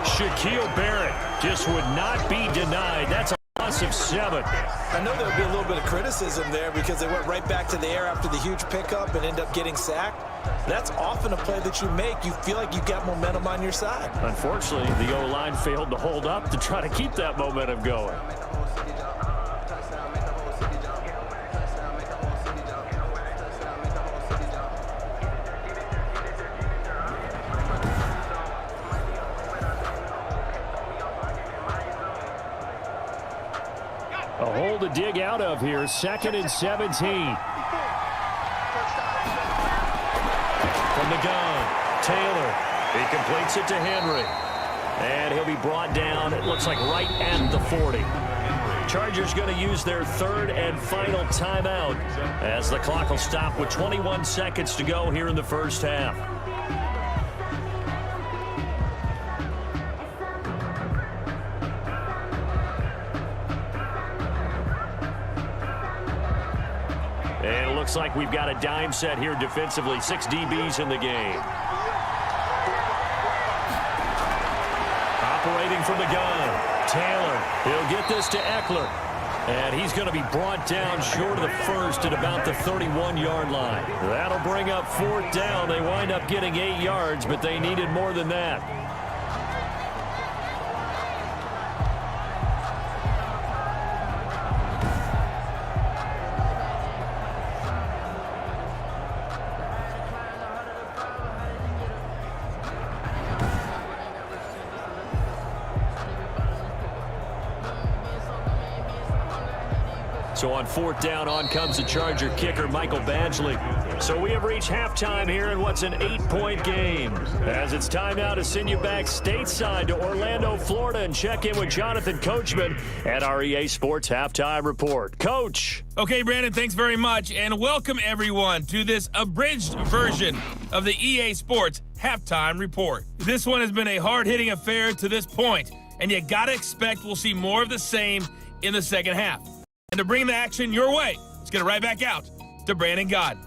Shaquille Barrett just would not be denied. That's a loss of 7. I know there would be a little bit of criticism there because they went right back to the air after the huge pickup and end up getting sacked. That's often a play that you make. You feel like you've got momentum on your side. Unfortunately, the O-line failed to hold up to try to keep that momentum going. A hole to dig out of here, 2nd and 17. From the gun, Taylor. He completes it to Henry. And he'll be brought down, it looks like right at the 40. Chargers going to use their 3rd and final timeout as the clock will stop with 21 seconds to go here in the first half. And it looks like we've got a dime set here defensively. 6 DBs in the game. Operating from the gun, Taylor. He'll get this to Eckler. And he's going to be brought down short of the 1st at about the 31-yard line. That'll bring up 4th down. They wind up getting 8 yards, but they needed more than that. So on 4th down, on comes the Charger kicker, Michael Badgley. So we have reached halftime here in what's an 8-point game. As it's time now to send you back stateside to Orlando, Florida, and check in with Jonathan Coachman at our EA Sports Halftime Report. Coach. Okay, Brandon, thanks very much, and welcome everyone to this abridged version of the EA Sports Halftime Report. This one has been a hard-hitting affair to this point, and you gotta expect we'll see more of the same in the second half. And to bring the action your way, let's get it right back out to Brandon God.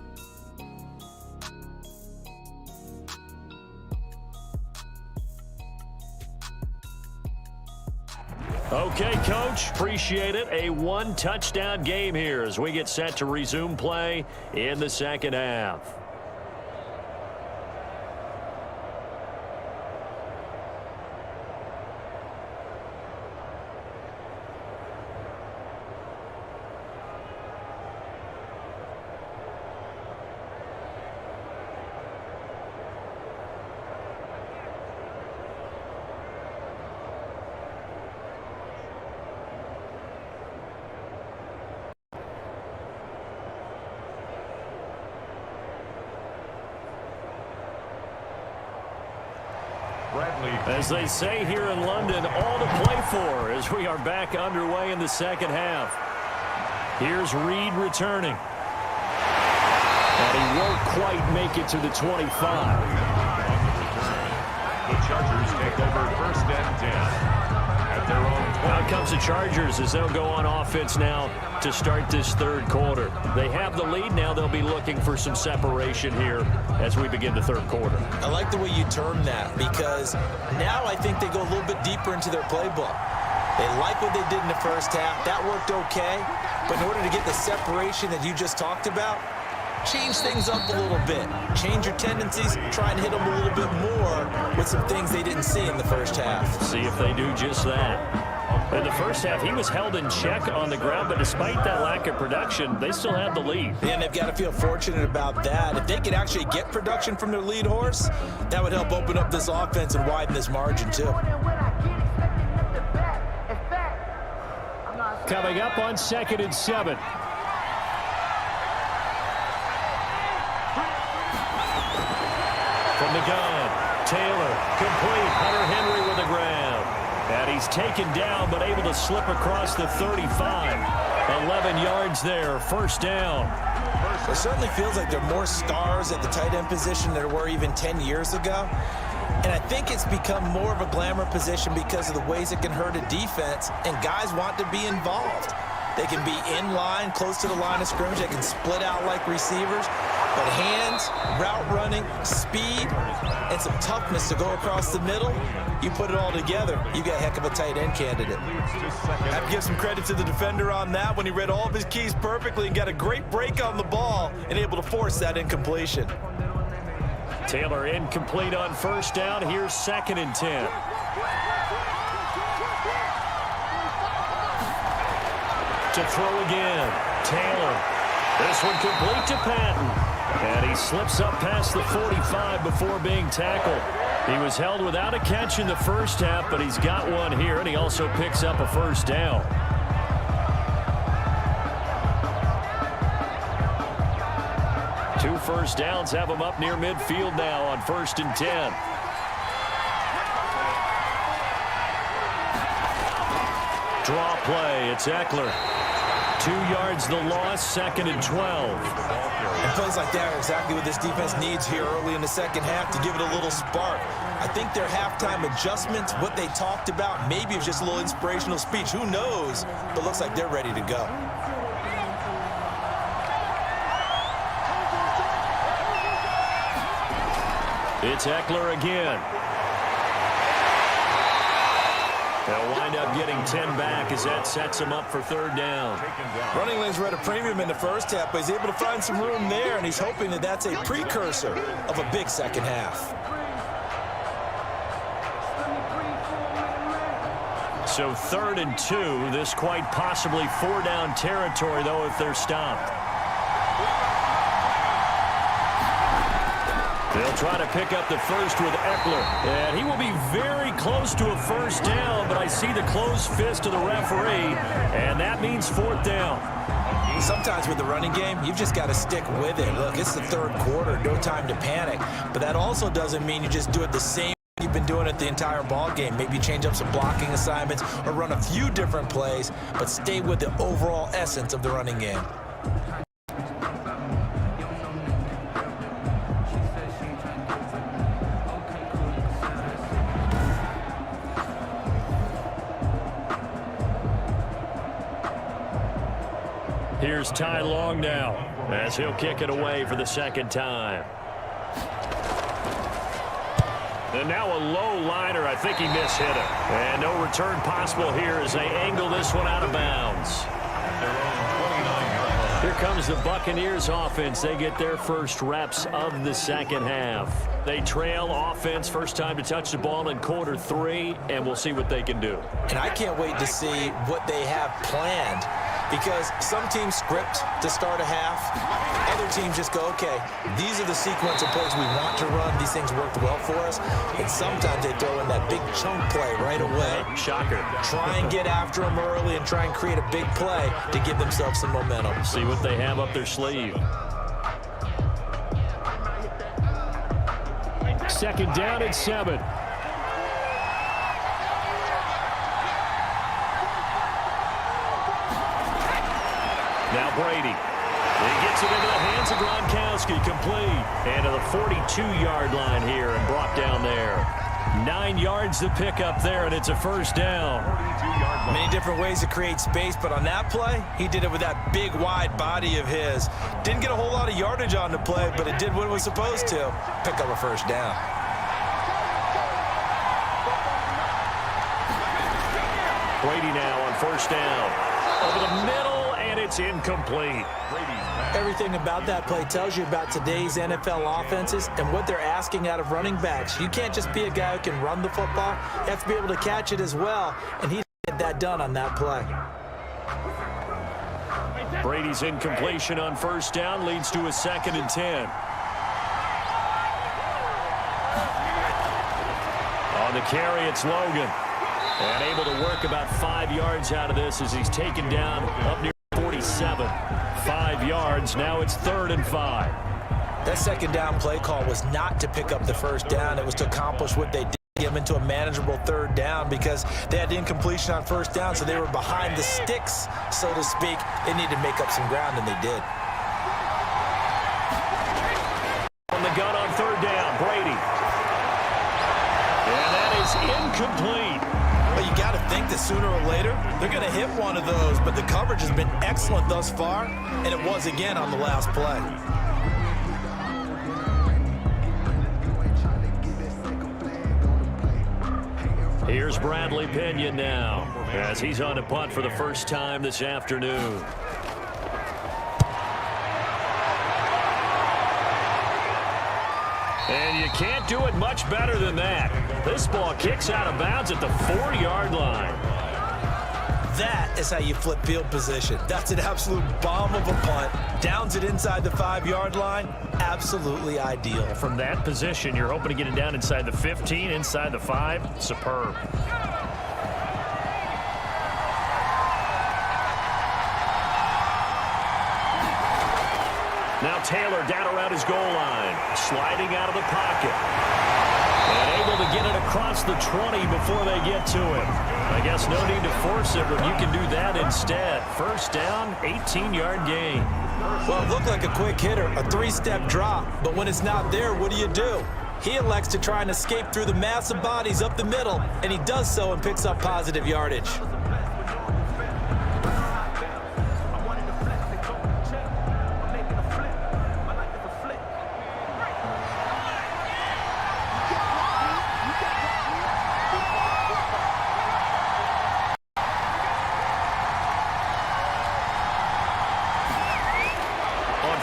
Okay, Coach, appreciate it. A one-touchdown game here as we get set to resume play in the second half. As they say here in London, all to play for as we are back underway in the second half. Here's Reed returning. And he won't quite make it to the 25. The Chargers take over first and 10 at their own 20. Out comes the Chargers as they'll go on offense now to start this third quarter. They have the lead now. They'll be looking for some separation here as we begin the third quarter. I like the way you term that because now I think they go a little bit deeper into their playbook. They like what they did in the first half. That worked okay. But in order to get the separation that you just talked about, change things up a little bit. Change your tendencies. Try and hit them a little bit more with some things they didn't see in the first half. See if they do just that. In the first half, he was held in check on the ground, but despite that lack of production, they still have the lead. And they've got to feel fortunate about that. If they could actually get production from their lead horse, that would help open up this offense and widen this margin, too. Coming up on 2nd and 7. From the gun, Taylor, complete. Hunter Henry with the ground. And he's taken down, but able to slip across the 35. 11 yards there, first down. It certainly feels like there are more stars at the tight end position than there were even 10 years ago. And I think it's become more of a glamour position because of the ways it can hurt a defense, and guys want to be involved. They can be in line, close to the line of scrimmage. They can split out like receivers. But hands, route running, speed, and some toughness to go across the middle, you put it all together, you got a heck of a tight end candidate. I have to give some credit to the defender on that when he read all of his keys perfectly and got a great break on the ball and able to force that incompletion. Taylor incomplete on first down. Here's 2nd and 10. To throw again, Taylor. This one complete to Patton. And he slips up past the 45 before being tackled. He was held without a catch in the first half, but he's got one here, and he also picks up a first down. Two first downs have him up near midfield now on 1st and 10. Draw play, it's Eckler. 2 yards the loss, 2nd and 12. And plays like that are exactly what this defense needs here early in the second half to give it a little spark. I think their halftime adjustments, what they talked about, maybe it was just a little inspirational speech. Who knows? But looks like they're ready to go. It's Eckler again. They'll wind up getting 10 back as that sets him up for third down. Running lanes were at a premium in the first half, but he's able to find some room there, and he's hoping that that's a precursor of a big second half. So 3rd and 2. This quite possibly 4-down territory, though, if they're stopped. They'll try to pick up the first with Eckler. And he will be very close to a first down, but I see the closed fist of the referee, and that means 4th down. Sometimes with the running game, you've just got to stick with it. Look, it's the third quarter, no time to panic. But that also doesn't mean you just do it the same way you've been doing it the entire ball game. Maybe change up some blocking assignments or run a few different plays, but stay with the overall essence of the running game. Here's Ty Long now as he'll kick it away for the second time. And now a low liner. I think he mishit it. And no return possible here as they angle this one out of bounds. Here comes the Buccaneers offense. They get their first reps of the second half. They trail offense, first time to touch the ball in quarter 3, and we'll see what they can do. And I can't wait to see what they have planned, because some teams script to start a half. Other teams just go, okay, these are the sequence of plays we want to run. These things worked well for us. And sometimes they throw in that big chunk play right away. Shocker. Try and get after them early and try and create a big play to give themselves some momentum. See what they have up their sleeve. Second down and 7. Now Brady. He gets it into the hands of Gronkowski, complete. And to the 42-yard line here and brought down there. 9 yards to pick up there, and it's a first down. Many different ways to create space, but on that play, he did it with that big, wide body of his. Didn't get a whole lot of yardage on the play, but it did what it was supposed to. Pick up a first down. Brady now on first down. Over the middle, and it's incomplete. Everything about that play tells you about today's NFL offenses and what they're asking out of running backs. You can't just be a guy who can run the football. You have to be able to catch it as well, and he didn't get that done on that play. Brady's incompletion on first down leads to a 2nd and 10. On the carry, it's Logan. And able to work about 5 yards out of this as he's taken down up near 47. 5 yards. Now it's 3rd and 5. That second down play call was not to pick up the first down. It was to accomplish what they did, get them into a manageable 3rd down, because they had incompletion on first down, so they were behind the sticks, so to speak. They needed to make up some ground, and they did. On the gun on 3rd down, Brady. And that is incomplete. But you got to think that sooner or later, they're going to hit one of those. But the coverage has been excellent thus far, and it was again on the last play. Here's Bradley Pinion now, as he's on a punt for the first time this afternoon. And you can't do it much better than that. This ball kicks out of bounds at the 4-yard line. That is how you flip field position. That's an absolute bomb of a punt. Downs it inside the 5-yard line. Absolutely ideal. From that position, you're hoping to get it down inside the 15, inside the 5. Superb. Now Taylor down around his goal line, sliding out of the pocket. And able to get it across the 20 before they get to him. I guess no need to force it, but you can do that instead. First down, 18-yard gain. Well, it looked like a quick hitter, a 3-step drop. But when it's not there, what do? He elects to try and escape through the mass of bodies up the middle, and he does so and picks up positive yardage.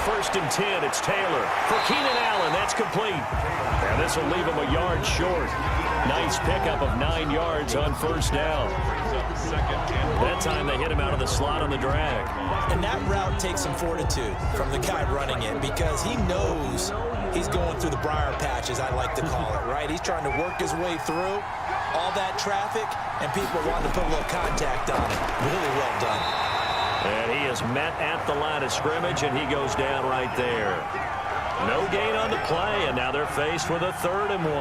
First and 10, it's Taylor. For Keenan Allen, that's complete. And this will leave him a yard short. Nice pickup of 9 yards on first down. That time they hit him out of the slot on the drag. And that route takes some fortitude from the guy running it, because he knows he's going through the briar patches, I like to call it, right? He's trying to work his way through all that traffic, and people wanting to put a little contact on it. Really well done. And he is met at the line of scrimmage, and he goes down right there. No gain on the play, and now they're faced with a 3rd and 1.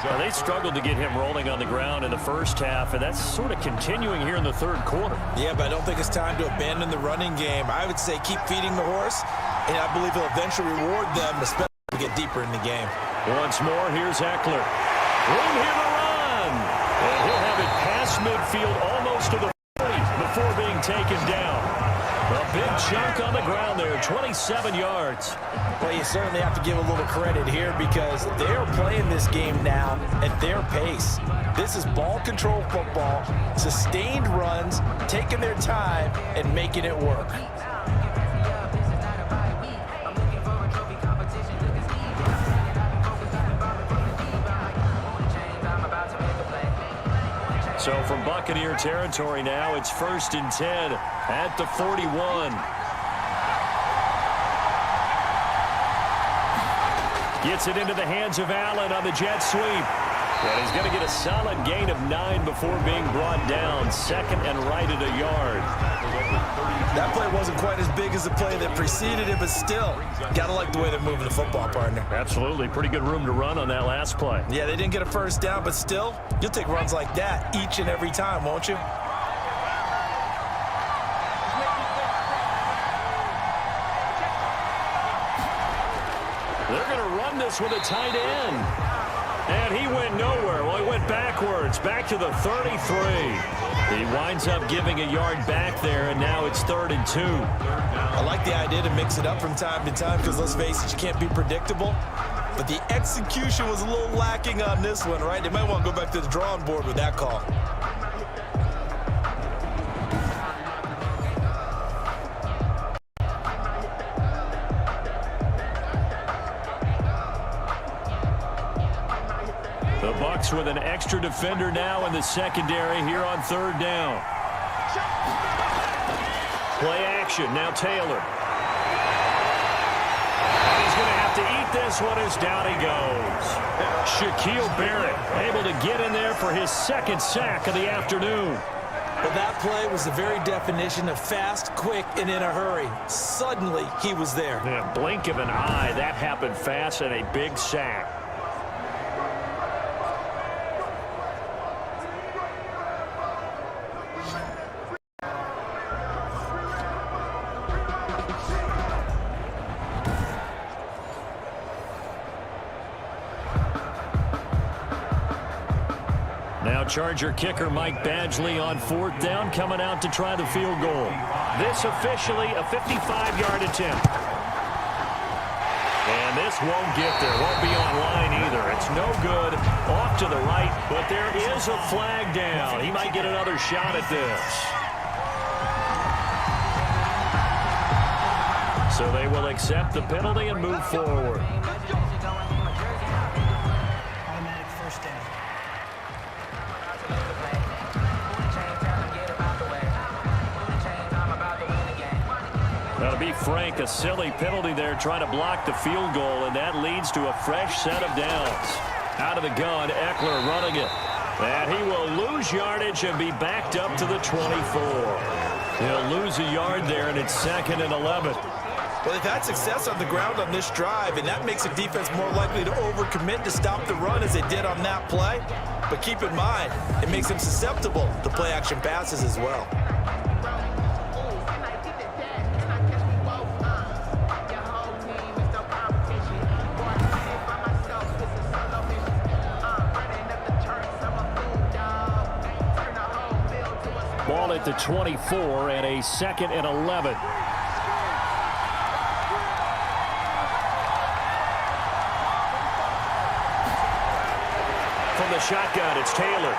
Now, they struggled to get him rolling on the ground in the first half, and that's sort of continuing here in the 3rd quarter. Yeah, but I don't think it's time to abandon the running game. I would say keep feeding the horse, and I believe he'll eventually reward them, especially to get deeper in the game. Once more, here's Eckler. Room here to run. And he'll have it past midfield almost to the before being taken down. A big chunk on the ground there, 27 yards. Well, you certainly have to give a little credit here because they are playing this game now at their pace. This is ball control football, sustained runs, taking their time, and making it work. So from Buccaneer territory now, it's 1st and 10 at the 41. Gets it into the hands of Allen on the jet sweep. And he's going to get a solid gain of 9 before being brought down. 2nd and right at a yard. That play wasn't quite as big as the play that preceded it, but still, got to like the way they're moving the football, partner. Absolutely. Pretty good room to run on that last play. Yeah, they didn't get a first down, but still, you'll take runs like that each and every time, won't you? They're going to run this with a tight end. And he went nowhere. Well, he went backwards, back to the 33. He winds up giving a yard back there, and now it's 3rd and 2. I like the idea to mix it up from time to time because, let's face it, you can't be predictable. But the execution was a little lacking on this one, right? They might want to go back to the drawing board with that call. The Bucs with an extra defender now in the secondary here on 3rd down. Play action, now Taylor. And he's going to have to eat this one as down he goes. Shaquille Barrett able to get in there for his 2nd sack of the afternoon. Well, that play was the very definition of fast, quick, and in a hurry. Suddenly, he was there. Yeah, blink of an eye, that happened fast and a big sack. Now Charger kicker Mike Badgley on 4th down, coming out to try the field goal. This officially a 55-yard attempt. And this won't get there, won't be on line either. It's no good, off to the right, but there is a flag down. He might get another shot at this. So they will accept the penalty and move forward. Automatic first down. Now, to be frank, a silly penalty there trying to block the field goal, and that leads to a fresh set of downs. Out of the gun, Eckler running it. And he will lose yardage and be backed up to the 24. He'll lose a yard there, and it's 2nd and 11. Well, they've had success on the ground on this drive, and that makes the defense more likely to overcommit to stop the run as they did on that play. But keep in mind, it makes them susceptible to play-action passes as well. Ball at the 24 and a 2nd and 11. From the shotgun, it's Taylor.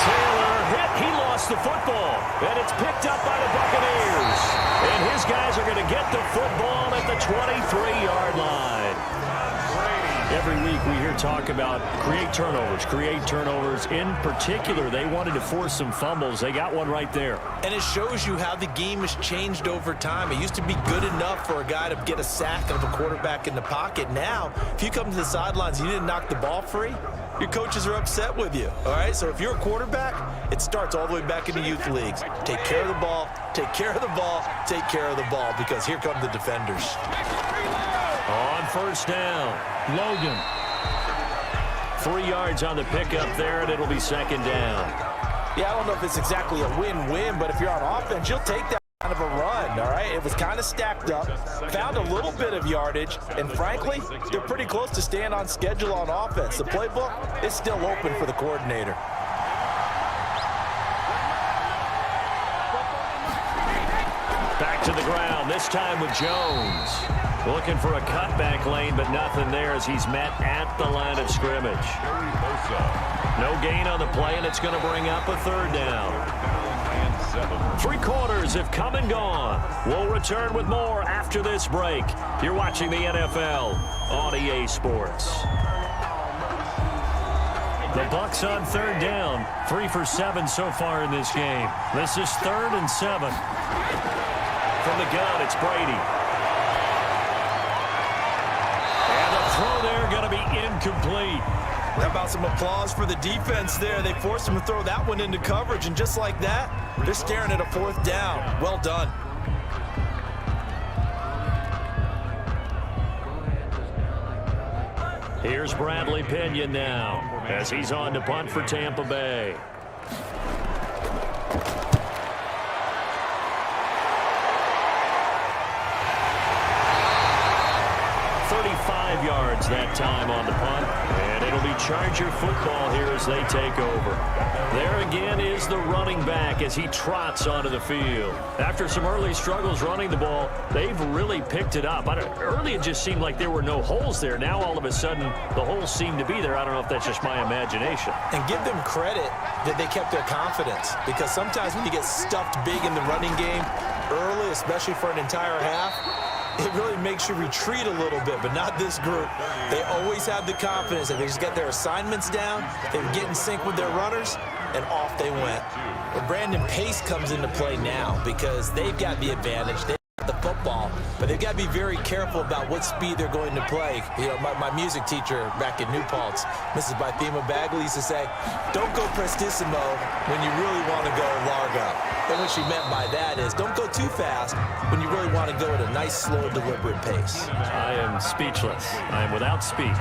Taylor hit. He lost the football. And it's picked up by the Buccaneers. And his guys are going to get the football at the 23-yard line. Every week we hear talk about create turnovers. In particular, they wanted to force some fumbles. They got one right there. And it shows you how the game has changed over time. It used to be good enough for a guy to get a sack of a quarterback in the pocket. Now, if you come to the sidelines and you didn't knock the ball free, your coaches are upset with you. All right, so if you're a quarterback, it starts all the way back in the youth leagues. Take care of the ball, take care of the ball, take care of the ball, because here come the defenders. On 1st down, Logan. 3 yards on the pickup there, and it'll be 2nd down. Yeah, I don't know if it's exactly a win-win, but if you're on offense, you'll take that kind of a run, all right? It was kind of stacked up, found a little bit of yardage, and frankly, they're pretty close to staying on schedule on offense. The playbook is still open for the coordinator. to the ground, this time with Jones. Looking for a cutback lane, but nothing there as he's met at the line of scrimmage. No gain on the play, and it's going to bring up a third down. 3 quarters have come and gone. We'll return with more after this break. You're watching the NFL on EA Sports. The Bucs on third down. 3 for 7 so far in this game. This is 3rd and 7. From the gun, it's Brady. And the throw there going to be incomplete. How about some applause for the defense there? They forced him to throw that one into coverage, and just like that, they're staring at a 4th down. Well done. Here's Bradley Pinion now as he's on to punt for Tampa Bay. 35 yards that time on the punt, and it'll be Charger football here as they take over. There again is the running back as he trots onto the field. After some early struggles running the ball, they've really picked it up. Early it just seemed like there were no holes there. Now all of a sudden the holes seem to be there. I don't know if that's just my imagination. And give them credit that they kept their confidence, because sometimes when you get stuffed big in the running game early, especially for an entire half, it really makes you retreat a little bit, but not this group. They always have the confidence that they just get their assignments down, they get in sync with their runners, and off they went. But Brandon Pace comes into play now because they've got the advantage. They've got the football, but they've got to be very careful about what speed they're going to play. You know, my music teacher back in New Paltz, Mrs. Bythema Bagley, used to say, don't go prestissimo when you really want to go largo. And what she meant by that is don't go too fast when you really want to go at a nice, slow, deliberate pace. I am speechless. I am without speech.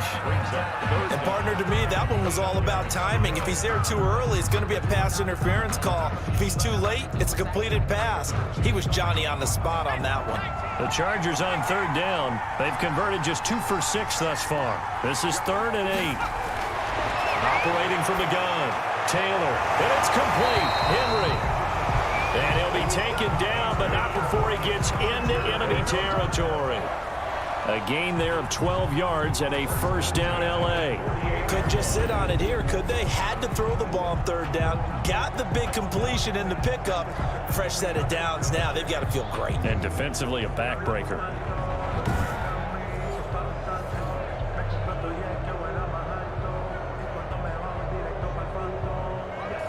And partner, to me, that one was all about timing. If he's there too early, it's going to be a pass interference call. If he's too late, it's a completed pass. He was Johnny on the spot on that one. The Chargers on third down. They've converted just 2 for 6 thus far. This is 3rd and 8. Operating from the gun, Taylor, and it's complete. Henry. And he'll be taken down, but not before he gets into enemy territory. A gain there of 12 yards and a first down L.A. Couldn't just sit on it here, could they? Had to throw the ball on third down. Got the big completion in the pickup. Fresh set of downs now. They've got to feel great. And defensively a backbreaker.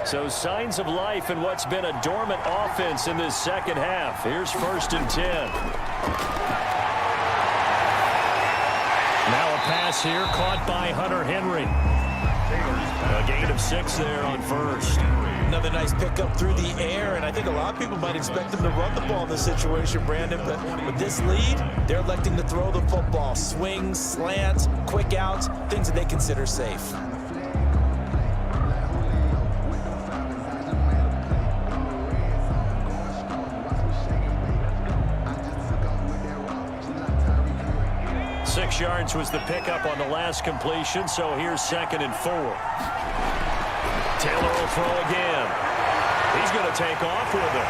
So signs of life in what's been a dormant offense in this second half. Here's 1st and 10. Now a pass here caught by Hunter Henry. A gain of 6 there on 1st. Another nice pickup through the air, and I think a lot of people might expect them to run the ball in this situation, Brandon, but with this lead, they're electing to throw the football. Swings, slants, quick outs, things that they consider safe. Yards was the pickup on the last completion, so here's 2nd and 4. Taylor will throw again. He's going to take off with it.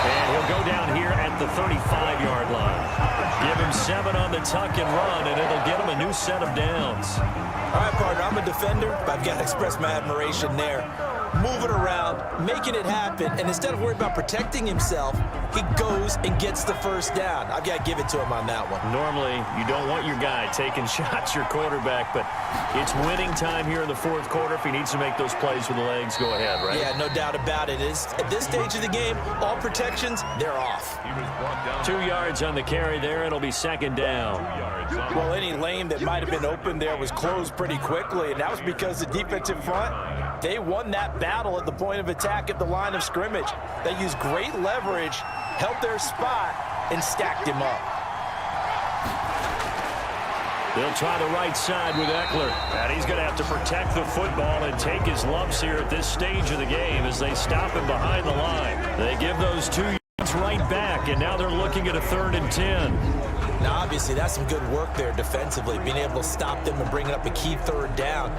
And he'll go down here at the 35-yard line. Give him 7 on the tuck and run, and it'll get him a new set of downs. All right, partner, I'm a defender, but I've got to express my admiration there. Moving around, making it happen, and instead of worrying about protecting himself, he goes and gets the first down. I've got to give it to him on that one. Normally, you don't want your guy taking shots, your quarterback, but it's winning time here in the 4th quarter. If he needs to make those plays with the legs, go ahead, right? Yeah, no doubt about it. At this stage of the game, all protections, they're off. 2 yards on the carry there. It'll be 2nd down. Well, any lane that might have been open there was closed pretty quickly, and that was because the defensive front, they won that battle at the point of attack at the line of scrimmage. They used great leverage, held their spot, and stacked him up. They'll try the right side with Eckler. And he's going to have to protect the football and take his lumps here at this stage of the game as they stop him behind the line. They give those 2 yards right back, and now they're looking at a 3rd and 10. Now, obviously, that's some good work there defensively, being able to stop them and bringing up a key third down.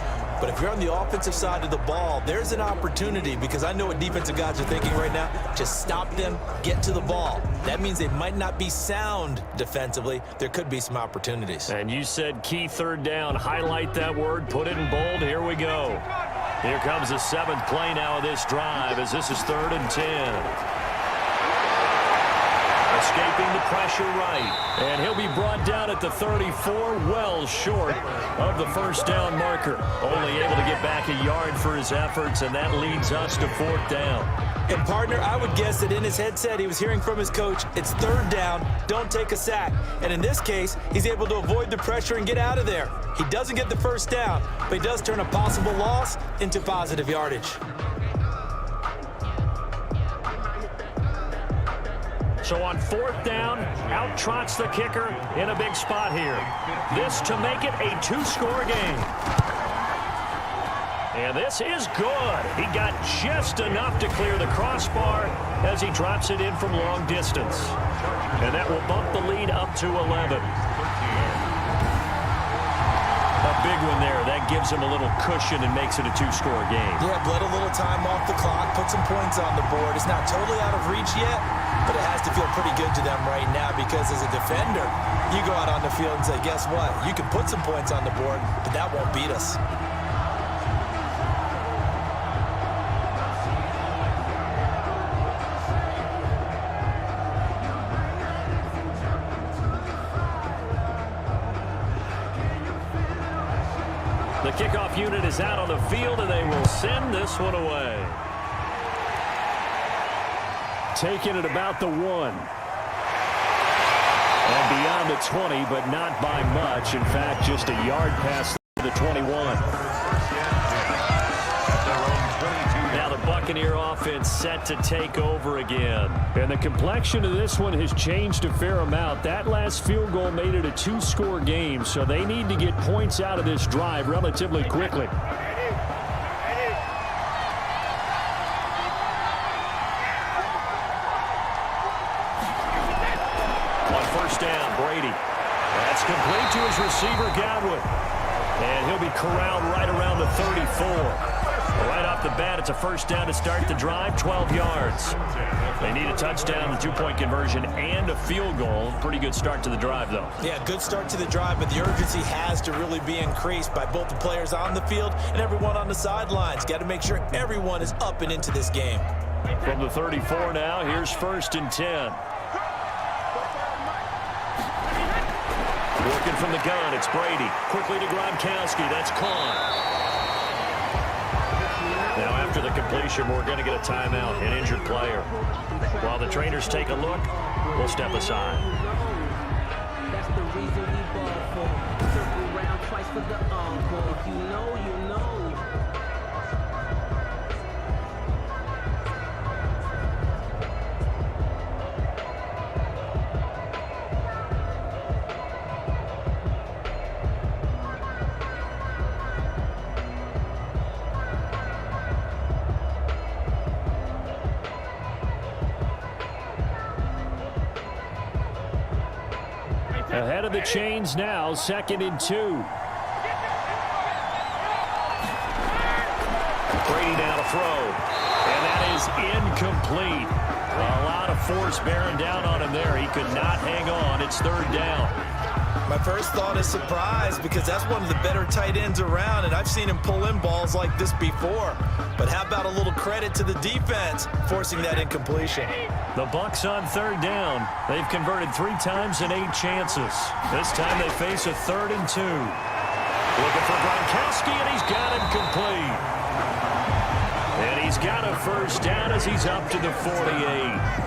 But if you're on the offensive side of the ball, there's an opportunity, because I know what defensive guys are thinking right now. Just stop them, get to the ball. That means they might not be sound defensively. There could be some opportunities. And you said key third down. Highlight that word. Put it in bold. Here we go. Here comes the 7th play now of this drive, as this is 3rd and 10. Escaping the pressure right. And he'll be brought down at the 34, well short of the first down marker. Only able to get back a yard for his efforts, and that leads us to 4th down. And, partner, I would guess that in his headset he was hearing from his coach, it's 3rd down, don't take a sack. And in this case, he's able to avoid the pressure and get out of there. He doesn't get the first down, but he does turn a possible loss into positive yardage. So on 4th down, out trots the kicker in a big spot here. This to make it a 2-score game. And this is good. He got just enough to clear the crossbar as he drops it in from long distance. And that will bump the lead up to 11. A big one there. That gives him a little cushion and makes it a 2-score game. Yeah, bled a little time off the clock, put some points on the board. It's not totally out of reach yet, but it has to feel pretty good to them right now, because as a defender, you go out on the field and say, guess what? You can put some points on the board, but that won't beat us. The kickoff unit is out on the field, and they will send this one away. Taking it about the 1. And beyond the 20, but not by much. In fact, just a yard past the 21. Now the Buccaneer offense set to take over again. And the complexion of this one has changed a fair amount. That last field goal made it a 2-score game, so they need to get points out of this drive relatively quickly. That's complete to his receiver, Godwin. And he'll be corralled right around the 34. Right off the bat, it's a first down to start the drive, 12 yards. They need a touchdown, a 2-point conversion, and a field goal. Pretty good start to the drive, though. Yeah, good start to the drive, but the urgency has to really be increased by both the players on the field and everyone on the sidelines. Got to make sure everyone is up and into this game. From the 34 now, here's 1st and 10. Working from the gun, it's Brady. Quickly to Gronkowski, that's caught. Now after the completion, we're going to get a timeout, an injured player. While the trainers take a look, we'll step aside. That's the reason we ball for. Circle round twice for the encore. If you know, you know. Ahead of the chains now, 2nd and 2. Brady now to throw. And that is incomplete. A lot of force bearing down on him there. He could not hang on. It's 3rd down. My first thought is surprise, because that's one of the better tight ends around, and I've seen him pull in balls like this before. But how about a little credit to the defense forcing that incompletion? The Bucs on 3rd down. They've converted 3 times in 8 chances. This time they face a 3rd and 2. Looking for Gronkowski, and he's got him complete. And he's got a first down as he's up to the 48.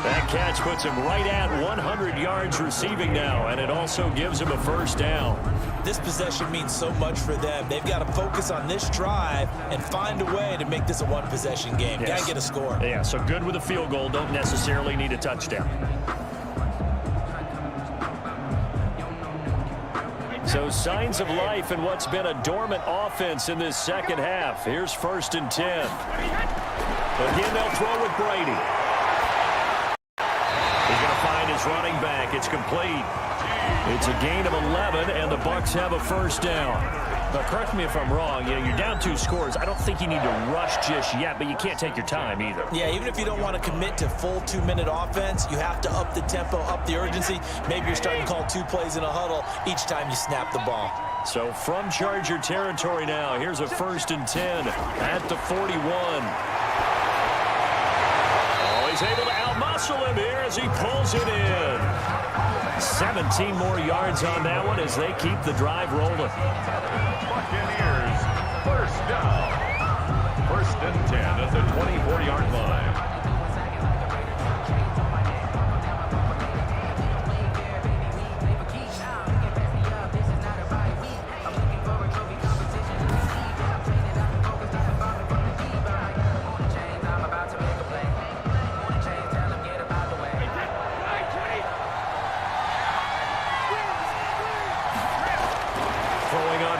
That catch puts him right at 100 yards receiving now, and it also gives him a first down. This possession means so much for them. They've got to focus on this drive and find a way to make this a one-possession game. Yes. Got to get a score. Yeah, so good with a field goal. Don't necessarily need a touchdown. So signs of life in what's been a dormant offense in this second half. Here's 1st and 10. Again, they'll throw with Brady. He's going to find his running back. It's complete. It's a gain of 11, and the Bucs have a first down. But correct me if I'm wrong, you're down 2 scores. I don't think you need to rush just yet, but you can't take your time either. Yeah, even if you don't want to commit to full 2-minute offense, you have to up the tempo, up the urgency. Maybe you're starting to call 2 plays in a huddle each time you snap the ball. So from Charger territory now, here's a 1st and 10 at the 41. Oh, he's able to outmuscle him here as he pulls it in. 17 more yards on that one as they keep the drive rolling. Buccaneers, first down. 1st and 10 at the 24-yard line.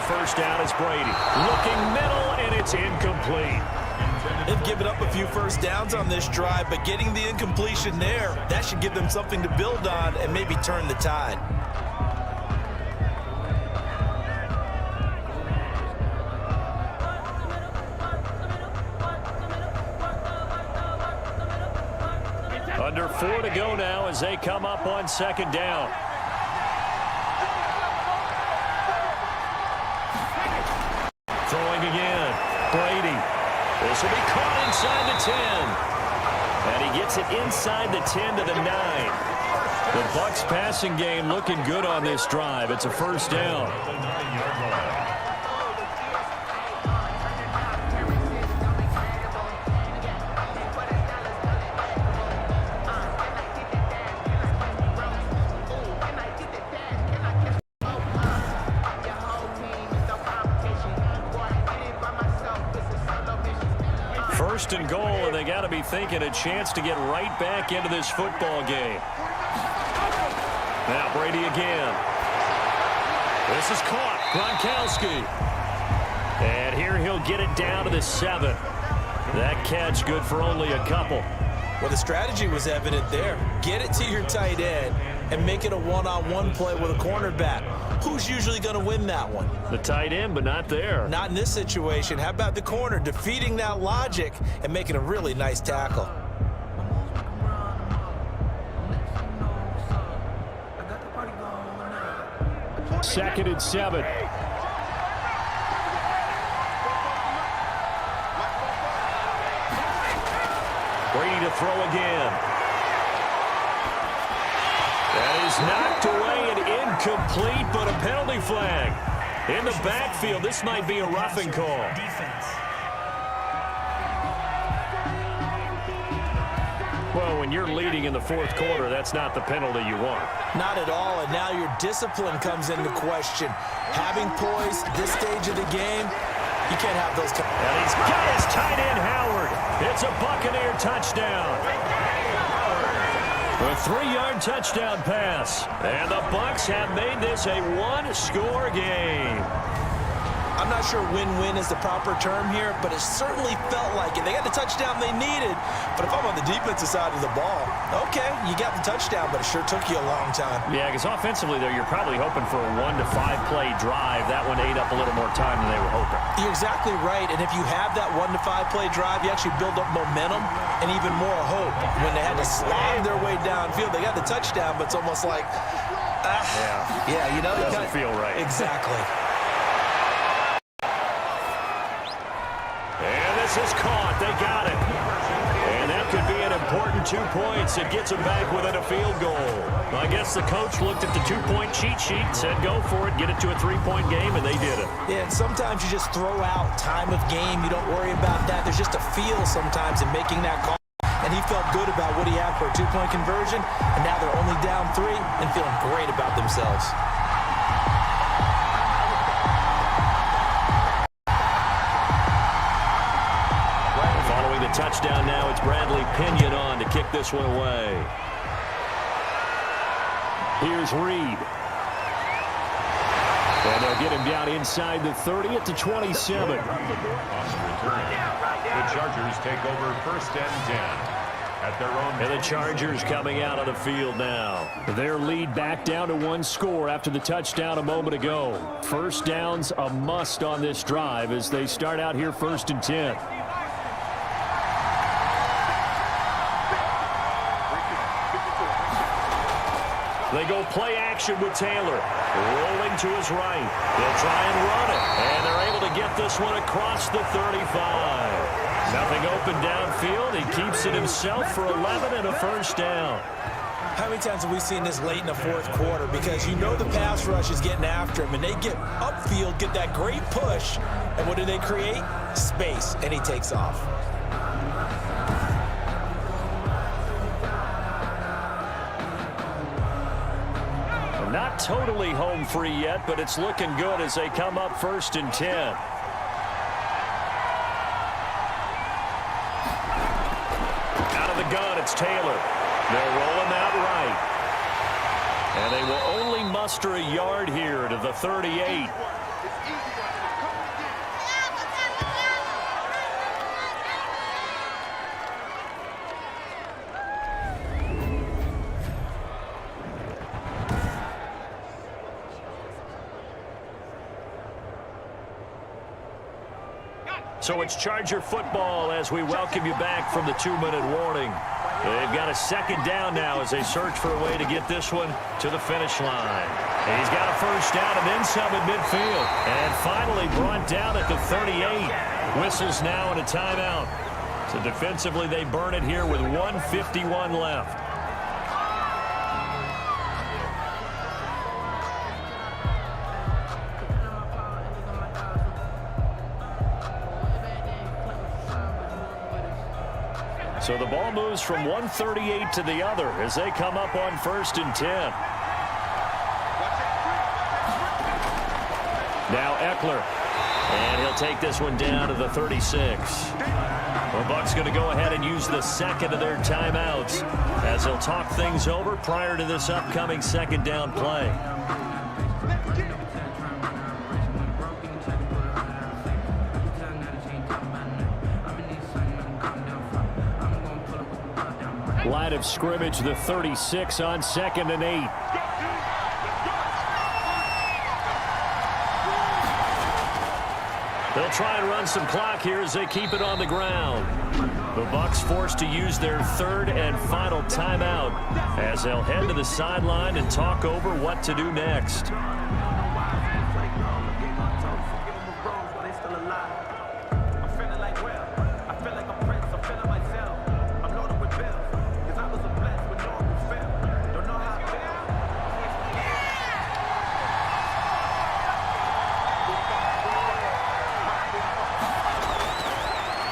First down is Brady. Looking middle, and it's incomplete. They've given up a few first downs on this drive, but getting the incompletion there, that should give them something to build on and maybe turn the tide. Under 4 to go now as they come up on 2nd down. Throwing again. Brady. This will be caught inside the 10. And he gets it inside the 10 to the 9. The Bucs passing game looking good on this drive. It's a first down. First and goal, and they got to be thinking a chance to get right back into this football game. Now Brady again. This is caught. Gronkowski. And here he'll get it down to the 7. That catch good for only a couple. Well, the strategy was evident there. Get it to your tight end and make it a one-on-one play with a cornerback. Who's usually going to win that one? The tight end, but not there. Not in this situation. How about the corner defeating that logic and making a really nice tackle? Second and 7. Brady to throw again. That is knocked away and incomplete, but a penalty flag. In the backfield, this might be a roughing call. Well, when you're leading in the 4th quarter, that's not the penalty you want. Not at all, and now your discipline comes into question. Having poise at this stage of the game, you can't have those. And he's got his tight end, Howard. It's a Buccaneer touchdown. A 3-yard touchdown pass. And the Bucs have made this a 1-score game. I'm not sure win-win is the proper term here, but it certainly felt like it. They got the touchdown they needed, but if I'm on the defensive side of the ball, okay, you got the touchdown, but it sure took you a long time. Yeah, because offensively, though, you're probably hoping for a 1 to 5 play drive. That one ate up a little more time than they were hoping. You're exactly right, and if you have that 1 to 5 play drive, you actually build up momentum and even more hope. When they had to slog their way downfield, they got the touchdown, but it's almost like, you know, it doesn't feel right. Exactly. And this is caught. They got it. And that could be an important 2 points. It gets them back within a field goal. I guess the coach looked at the 2-point cheat sheet and said, go for it, get it to a 3-point game, and they did it. Yeah, and sometimes you just throw out time of game. You don't worry about that. There's just a feel sometimes in making that call. And he felt good about what he had for a 2-point conversion, and now they're only down 3 and feeling great about themselves. Touchdown now. It's Bradley Pinion on to kick this one away. Here's Reed. And they'll get him down inside the 30 at the 27. The Chargers take over 1st and 10 at their own. And the Chargers coming out on the field now. Their lead back down to 1 score after the touchdown a moment ago. First down's a must on this drive as they start out here 1st and 10. They go play action with Taylor. Rolling to his right. They'll try and run it. And they're able to get this one across the 35. Nothing open downfield. He keeps it himself for 11 and a first down. How many times have we seen this late in the 4th quarter? Because you know the pass rush is getting after him, and they get upfield, get that great push, and what do they create? Space, and he takes off. Not totally home free yet, but it's looking good as they come up 1st and 10. Out of the gun, it's Taylor. They'll roll him out right. And they will only muster a yard here to the 38. So it's Charger football as we welcome you back from the 2-minute warning. They've got a 2nd down now as they search for a way to get this one to the finish line. And he's got a first down and then some at midfield. And finally brought down at the 38. Whistles now and a timeout. So defensively they burn it here with 1:51 left. So the ball moves from 138 to the other as they come up on 1st and 10. Now Eckler. And he'll take this one down to the 36. The Bucs going to go ahead and use the 2nd of their timeouts as they'll talk things over prior to this upcoming 2nd down play. Line of scrimmage, the 36 on 2nd and 8. They'll try and run some clock here as they keep it on the ground. The Bucs forced to use their 3rd and final timeout as they'll head to the sideline and talk over what to do next.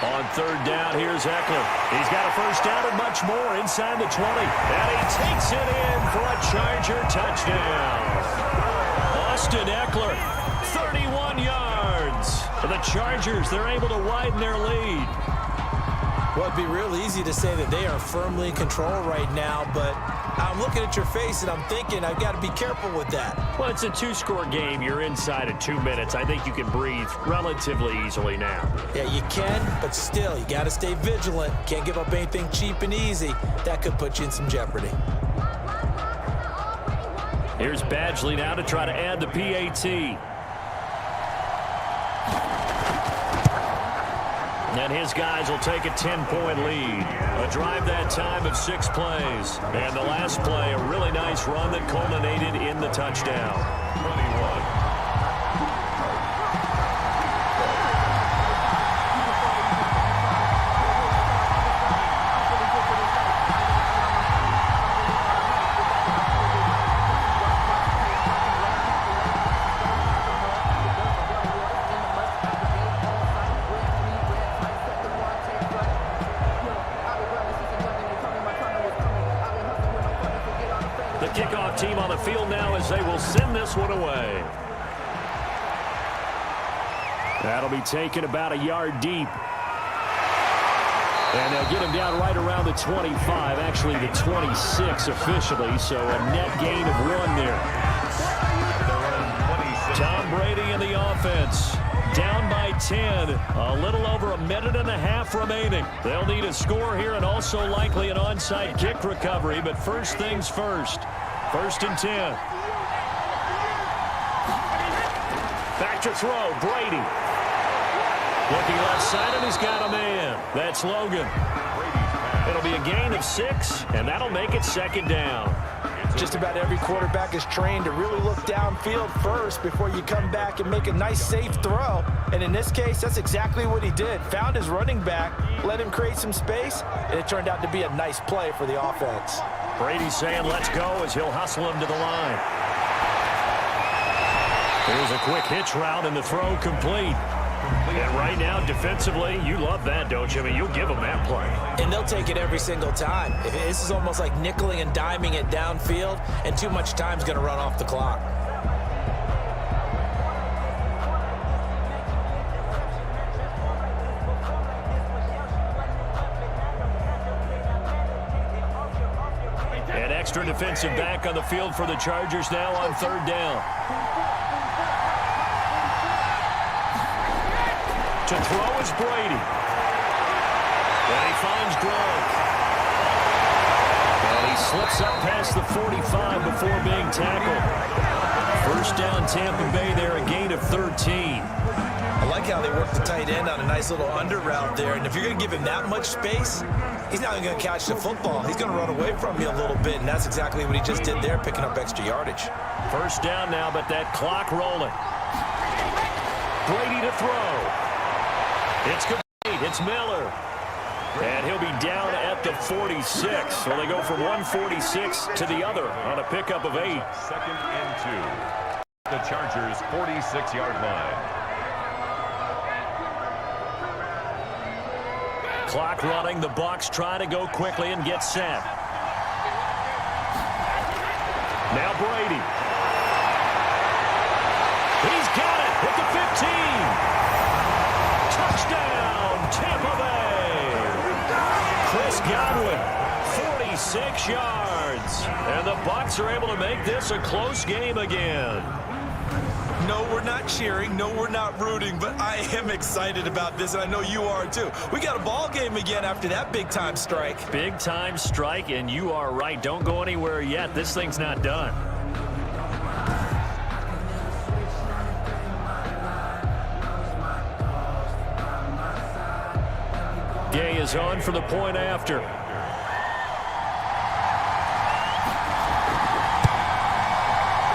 On 3rd down, here's Eckler. He's got a first down and much more inside the 20. And he takes it in for a Charger touchdown. Austin Eckler, 31 yards. For the Chargers, they're able to widen their lead. Well, it'd be real easy to say that they are firmly in control right now, but I'm looking at your face and I'm thinking I've got to be careful with that. Well, it's a 2-score game. You're inside of 2 minutes. I think you can breathe relatively easily now. Yeah, you can, but still, you got to stay vigilant. Can't give up anything cheap and easy. That could put you in some jeopardy. Here's Badgley now to try to add the PAT. And his guys will take a 10-point lead. A drive that time of 6 plays. And the last play, a really nice run that culminated in the touchdown. 21. Kickoff team on the field now as they will send this one away. That'll be taken about a yard deep. And they'll get him down right around the 25, actually the 26 officially, so a net gain of 1 there. Tom Brady in the offense. down by 10. A little over a minute and a half remaining. They'll need a score here and also likely an onside kick recovery. But first things first. 1st and 10. Back to throw. Brady. Looking left side, and he's got a man. That's Logan. It'll be a gain of 6, and that'll make it 2nd down. Just about every quarterback is trained to really look downfield first before you come back and make a nice, safe throw. And in this case, that's exactly what he did. Found his running back, let him create some space, and it turned out to be a nice play for the offense. Brady saying let's go as he'll hustle him to the line. Here's a quick hitch route and the throw complete. And right now, defensively, you love that, don't you? I mean, you'll give them that play. And they'll take it every single time. This is almost like nickeling and diming it downfield, and too much time's going to run off the clock. An extra defensive back on the field for the Chargers now on 3rd down. To throw is Brady. And he finds Gronk. And he slips up past the 45 before being tackled. 1st down Tampa Bay there, a gain of 13. I like how they work the tight end on a nice little under route there. And if you're going to give him that much space, he's not even going to catch the football. He's going to run away from you a little bit, and that's exactly what he just did there, picking up extra yardage. 1st down now, but that clock rolling. Brady to throw. It's complete. It's Miller. And he'll be down at the 46. So they go from 146 to the other on a pickup of 8. 2nd and 2. The Chargers' 46-yard line. Clock running. The Bucs try to go quickly and get set. Now Brady. He's got it at the 15. Touchdown, Tampa Bay. Chris Godwin, 46 yards. And the Bucs are able to make this a close game again. No, we're not cheering. No, we're not rooting. But I am excited about this, and I know you are too. We got a ball game again after that big-time strike. Big-time strike, and you are right. Don't go anywhere yet. This thing's not done. Gay is on for the point after.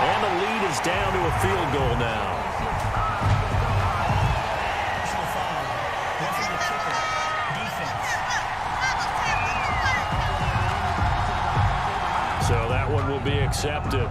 And the lead is down to a field goal now. So that one will be accepted.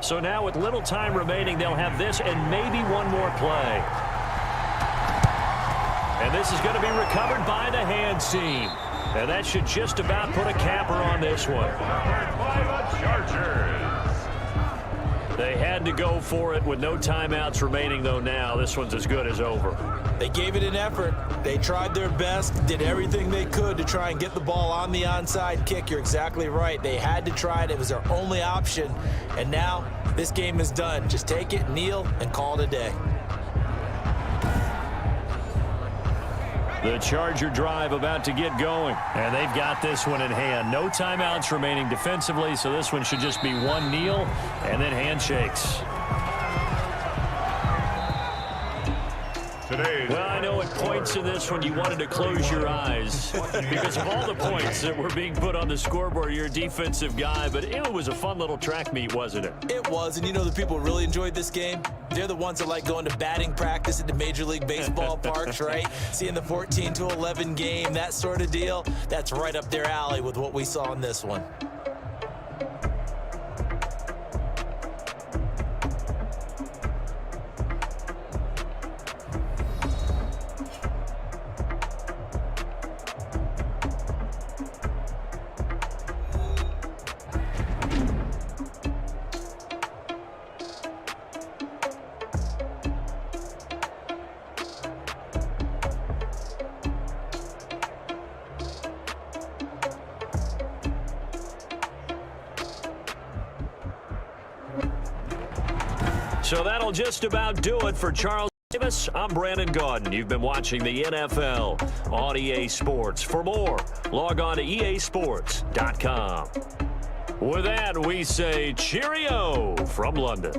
So now with little time remaining, they'll have this and maybe one more play. And this is going to be recovered by the hands team. And that should just about put a capper on this one. By the Chargers. They had to go for it with no timeouts remaining, though now. This one's as good as over. They gave it an effort. They tried their best, did everything they could to try and get the ball on the onside kick. You're exactly right. They had to try it. It was their only option. And now this game is done. Just take it, kneel, and call it a day. The Charger drive about to get going. And they've got this one in hand. No timeouts remaining defensively, so this one should just be one kneel and then handshakes. Well, I know at points in this one you wanted to close your eyes because of all the points that were being put on the scoreboard. You're a defensive guy, but it was a fun little track meet, wasn't it? It was, and you know the people who really enjoyed this game? They're the ones that like going to batting practice at the Major League Baseball parks, right? Seeing the 14-11 game, that sort of deal. That's right up their alley with what we saw in this one. So that'll just about do it for Charles Davis. I'm Brandon Gaudin. You've been watching the NFL on EA Sports. For more, log on to easports.com. With that, we say cheerio from London.